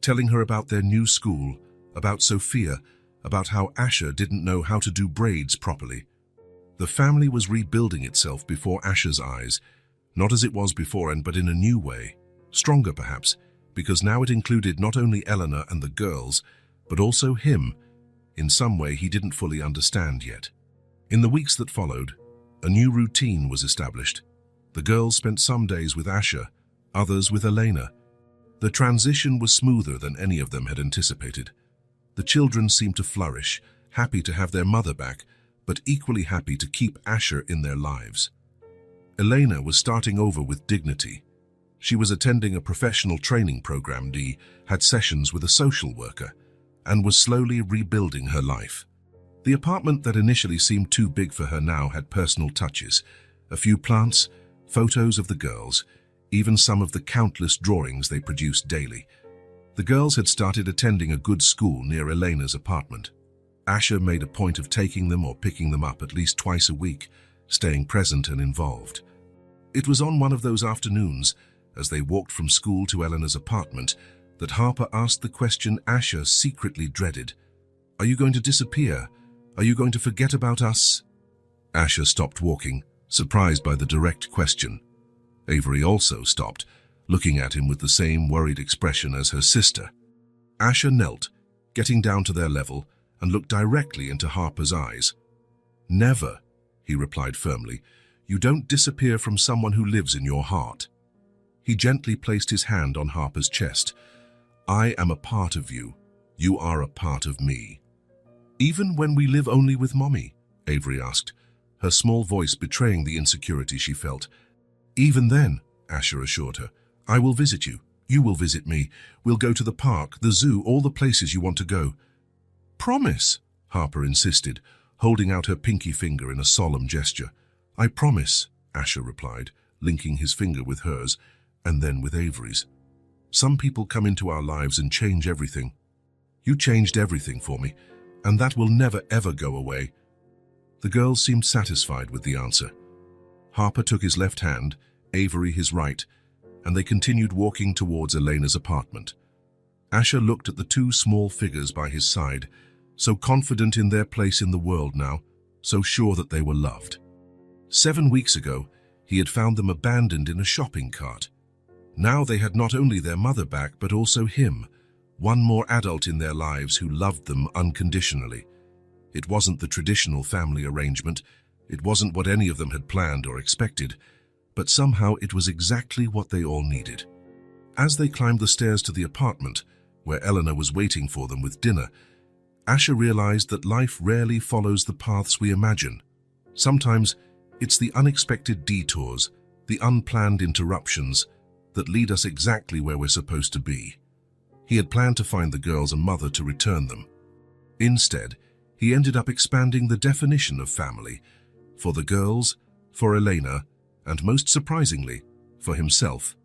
telling her about their new school, about Sophia, about how Asher didn't know how to do braids properly. The family was rebuilding itself before Asher's eyes, not as it was before, but in a new way, stronger perhaps, because now it included not only Eleanor and the girls, but also him, in some way he didn't fully understand yet. In the weeks that followed, a new routine was established. The girls spent some days with Asher, others with Elena. The transition was smoother than any of them had anticipated. The children seemed to flourish, happy to have their mother back, but equally happy to keep Asher in their lives. Elena was starting over with dignity. She was attending a professional training program, had sessions with a social worker, and was slowly rebuilding her life. The apartment that initially seemed too big for her now had personal touches, a few plants, photos of the girls, even some of the countless drawings they produced daily. The girls had started attending a good school near Elena's apartment. Asher made a point of taking them or picking them up at least twice a week, staying present and involved. It was on one of those afternoons, as they walked from school to Elena's apartment, that Harper asked the question Asher secretly dreaded. "Are you going to disappear? Are you going to forget about us?" Asher stopped walking, surprised by the direct question. Avery also stopped, looking at him with the same worried expression as her sister. Asher knelt, getting down to their level, and looked directly into Harper's eyes. "Never," he replied firmly. "You don't disappear from someone who lives in your heart." He gently placed his hand on Harper's chest. I am a part of you. You are a part of me. Even when we live only with Mommy? Avery asked, her small voice betraying the insecurity she felt. Even then, Asher assured her, I will visit you. You will visit me. We'll go to the park, the zoo, all the places you want to go. Promise, Harper insisted, holding out her pinky finger in a solemn gesture. I promise, Asher replied, linking his finger with hers, and then with Avery's. Some people come into our lives and change everything. You changed everything for me, and that will never ever go away. The girls seemed satisfied with the answer. Harper took his left hand, Avery his right, and they continued walking towards Elena's apartment. Asher looked at the two small figures by his side, so confident in their place in the world now, so sure that they were loved. 7 weeks ago, he had found them abandoned in a shopping cart. Now they had not only their mother back, but also him, one more adult in their lives who loved them unconditionally. It wasn't the traditional family arrangement, it wasn't what any of them had planned or expected, but somehow it was exactly what they all needed. As they climbed the stairs to the apartment, where Eleanor was waiting for them with dinner, Asher realized that life rarely follows the paths we imagine. Sometimes it's the unexpected detours, the unplanned interruptions, that lead us exactly where we're supposed to be. He had planned to find the girls a mother to return them. Instead, he ended up expanding the definition of family, for the girls, for Elena, and most surprisingly, for himself.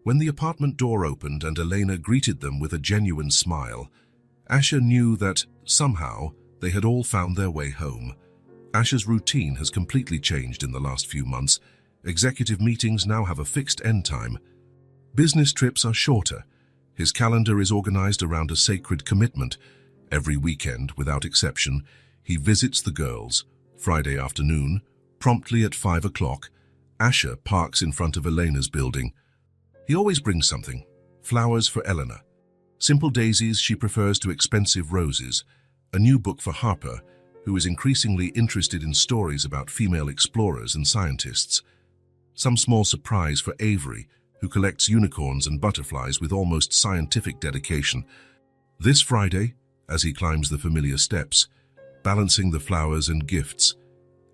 When the apartment door opened and Elena greeted them with a genuine smile, Asher knew that, somehow, they had all found their way home. Asher's routine has completely changed in the last few months. Executive meetings now have a fixed end time. Business trips are shorter. His calendar is organized around a sacred commitment. Every weekend, without exception, he visits the girls. Friday afternoon, promptly at 5 o'clock, Asher parks in front of Elena's building. He always brings something. Flowers for Eleanor. Simple daisies she prefers to expensive roses. A new book for Harper, who is increasingly interested in stories about female explorers and scientists. Some small surprise for Avery, who collects unicorns and butterflies with almost scientific dedication. This Friday, as he climbs the familiar steps, balancing the flowers and gifts,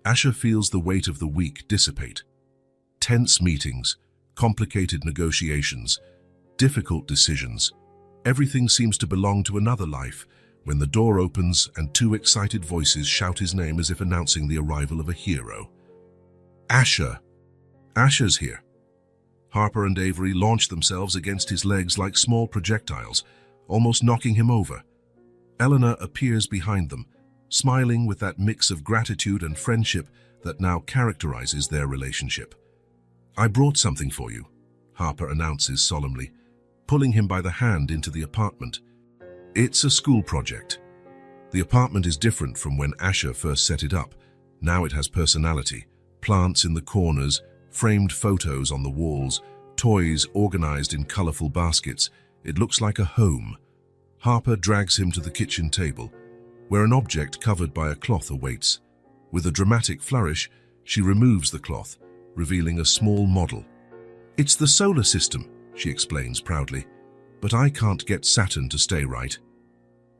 Asher feels the weight of the week dissipate. Tense meetings, complicated negotiations, difficult decisions. Everything seems to belong to another life when the door opens and two excited voices shout his name as if announcing the arrival of a hero. Asher! Asher's here. Harper and Avery launch themselves against his legs like small projectiles, almost knocking him over. Eleanor appears behind them, smiling with that mix of gratitude and friendship that now characterizes their relationship. I brought something for you, Harper announces solemnly, pulling him by the hand into the apartment. It's a school project. The apartment is different from when Asher first set it up. Now it has personality, plants in the corners, framed photos on the walls, toys organized in colorful baskets. It looks like a home. Harper drags him to the kitchen table, where an object covered by a cloth awaits. With a dramatic flourish, she removes the cloth, revealing a small model. It's the solar system, she explains proudly, but I can't get Saturn to stay right.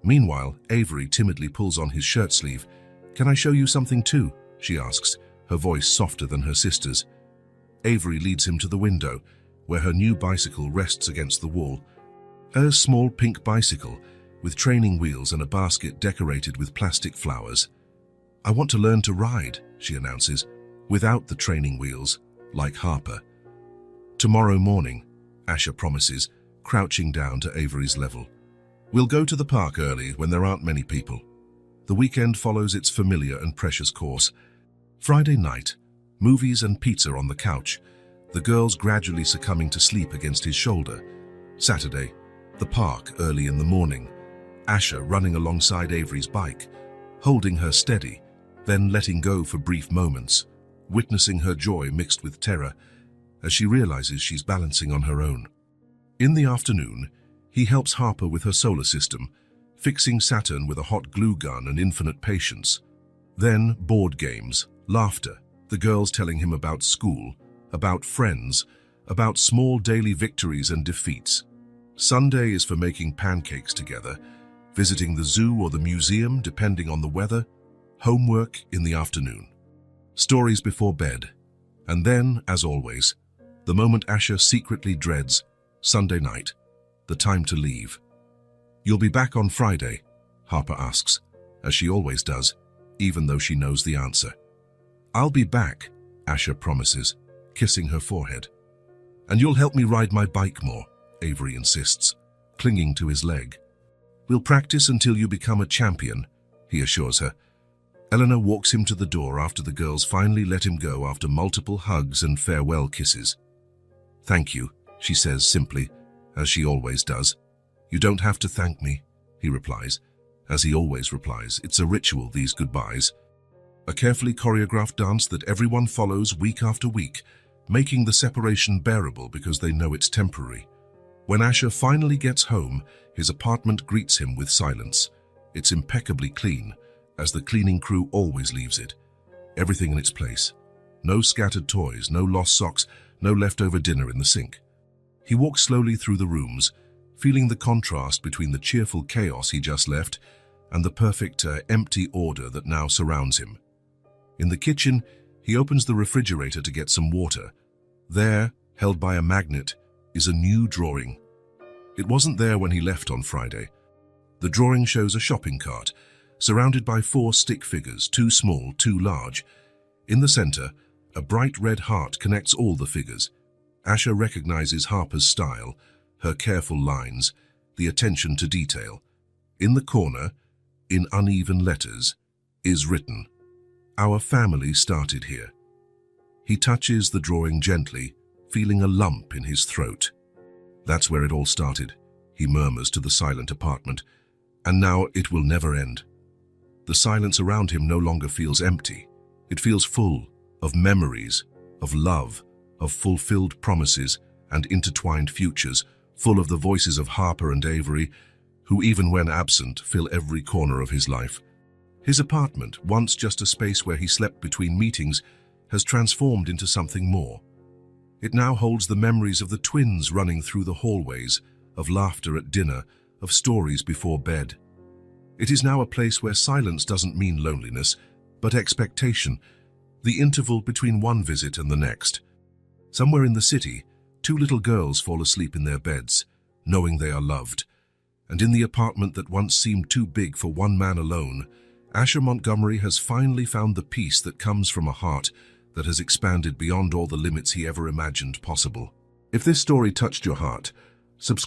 Meanwhile, Avery timidly pulls on his shirt sleeve. Can I show you something too? She asks, her voice softer than her sister's. Avery leads him to the window, where her new bicycle rests against the wall. A small pink bicycle, with training wheels and a basket decorated with plastic flowers. I want to learn to ride, she announces, without the training wheels, like Harper. Tomorrow morning, Asher promises, crouching down to Avery's level. We'll go to the park early when there aren't many people. The weekend follows its familiar and precious course. Friday night, movies and pizza on the couch, the girls gradually succumbing to sleep against his shoulder. Saturday, the park early in the morning, Asher running alongside Avery's bike, holding her steady, then letting go for brief moments, witnessing her joy mixed with terror as she realizes she's balancing on her own. In the afternoon, he helps Harper with her solar system, fixing Saturn with a hot glue gun and infinite patience. Then board games, laughter, the girls telling him about school, about friends, about small daily victories and defeats. Sunday is for making pancakes together, visiting the zoo or the museum depending on the weather, homework in the afternoon, stories before bed, and then, as always, the moment Asha secretly dreads, Sunday night, the time to leave. "You'll be back on Friday?" Harper asks, as she always does, even though she knows the answer. "I'll be back," Asha promises, kissing her forehead. "And you'll help me ride my bike more," Avery insists, clinging to his leg. "We'll practice until you become a champion," he assures her. Eleanor walks him to the door after the girls finally let him go after multiple hugs and farewell kisses. "Thank you," she says simply, as she always does. "You don't have to thank me," he replies, as he always replies. It's a ritual, these goodbyes. A carefully choreographed dance that everyone follows week after week, making the separation bearable because they know it's temporary. When Asha finally gets home, his apartment greets him with silence. It's impeccably clean, as the cleaning crew always leaves it. Everything in its place. No scattered toys, no lost socks, no leftover dinner in the sink. He walks slowly through the rooms, feeling the contrast between the cheerful chaos he just left and the perfect, empty order that now surrounds him. In the kitchen, he opens the refrigerator to get some water. There, held by a magnet, is a new drawing. It wasn't there when he left on Friday. The drawing shows a shopping cart, surrounded by 4 stick figures, 2 small, 2 large. In the center, a bright red heart connects all the figures. Asha recognizes Harper's style, her careful lines, the attention to detail. In the corner, in uneven letters, is written, "Our family started here." He touches the drawing gently, feeling a lump in his throat. "That's where it all started," he murmurs to the silent apartment, "and now it will never end." The silence around him no longer feels empty. It feels full of memories, of love, of fulfilled promises and intertwined futures, full of the voices of Harper and Avery, who even when absent fill every corner of his life. His apartment, once just a space where he slept between meetings, has transformed into something more. It now holds the memories of the twins running through the hallways, of laughter at dinner, of stories before bed. It is now a place where silence doesn't mean loneliness, but expectation, the interval between one visit and the next. Somewhere in the city, 2 little girls fall asleep in their beds, knowing they are loved. And in the apartment that once seemed too big for one man alone, Asher Montgomery has finally found the peace that comes from a heart that has expanded beyond all the limits he ever imagined possible. If this story touched your heart,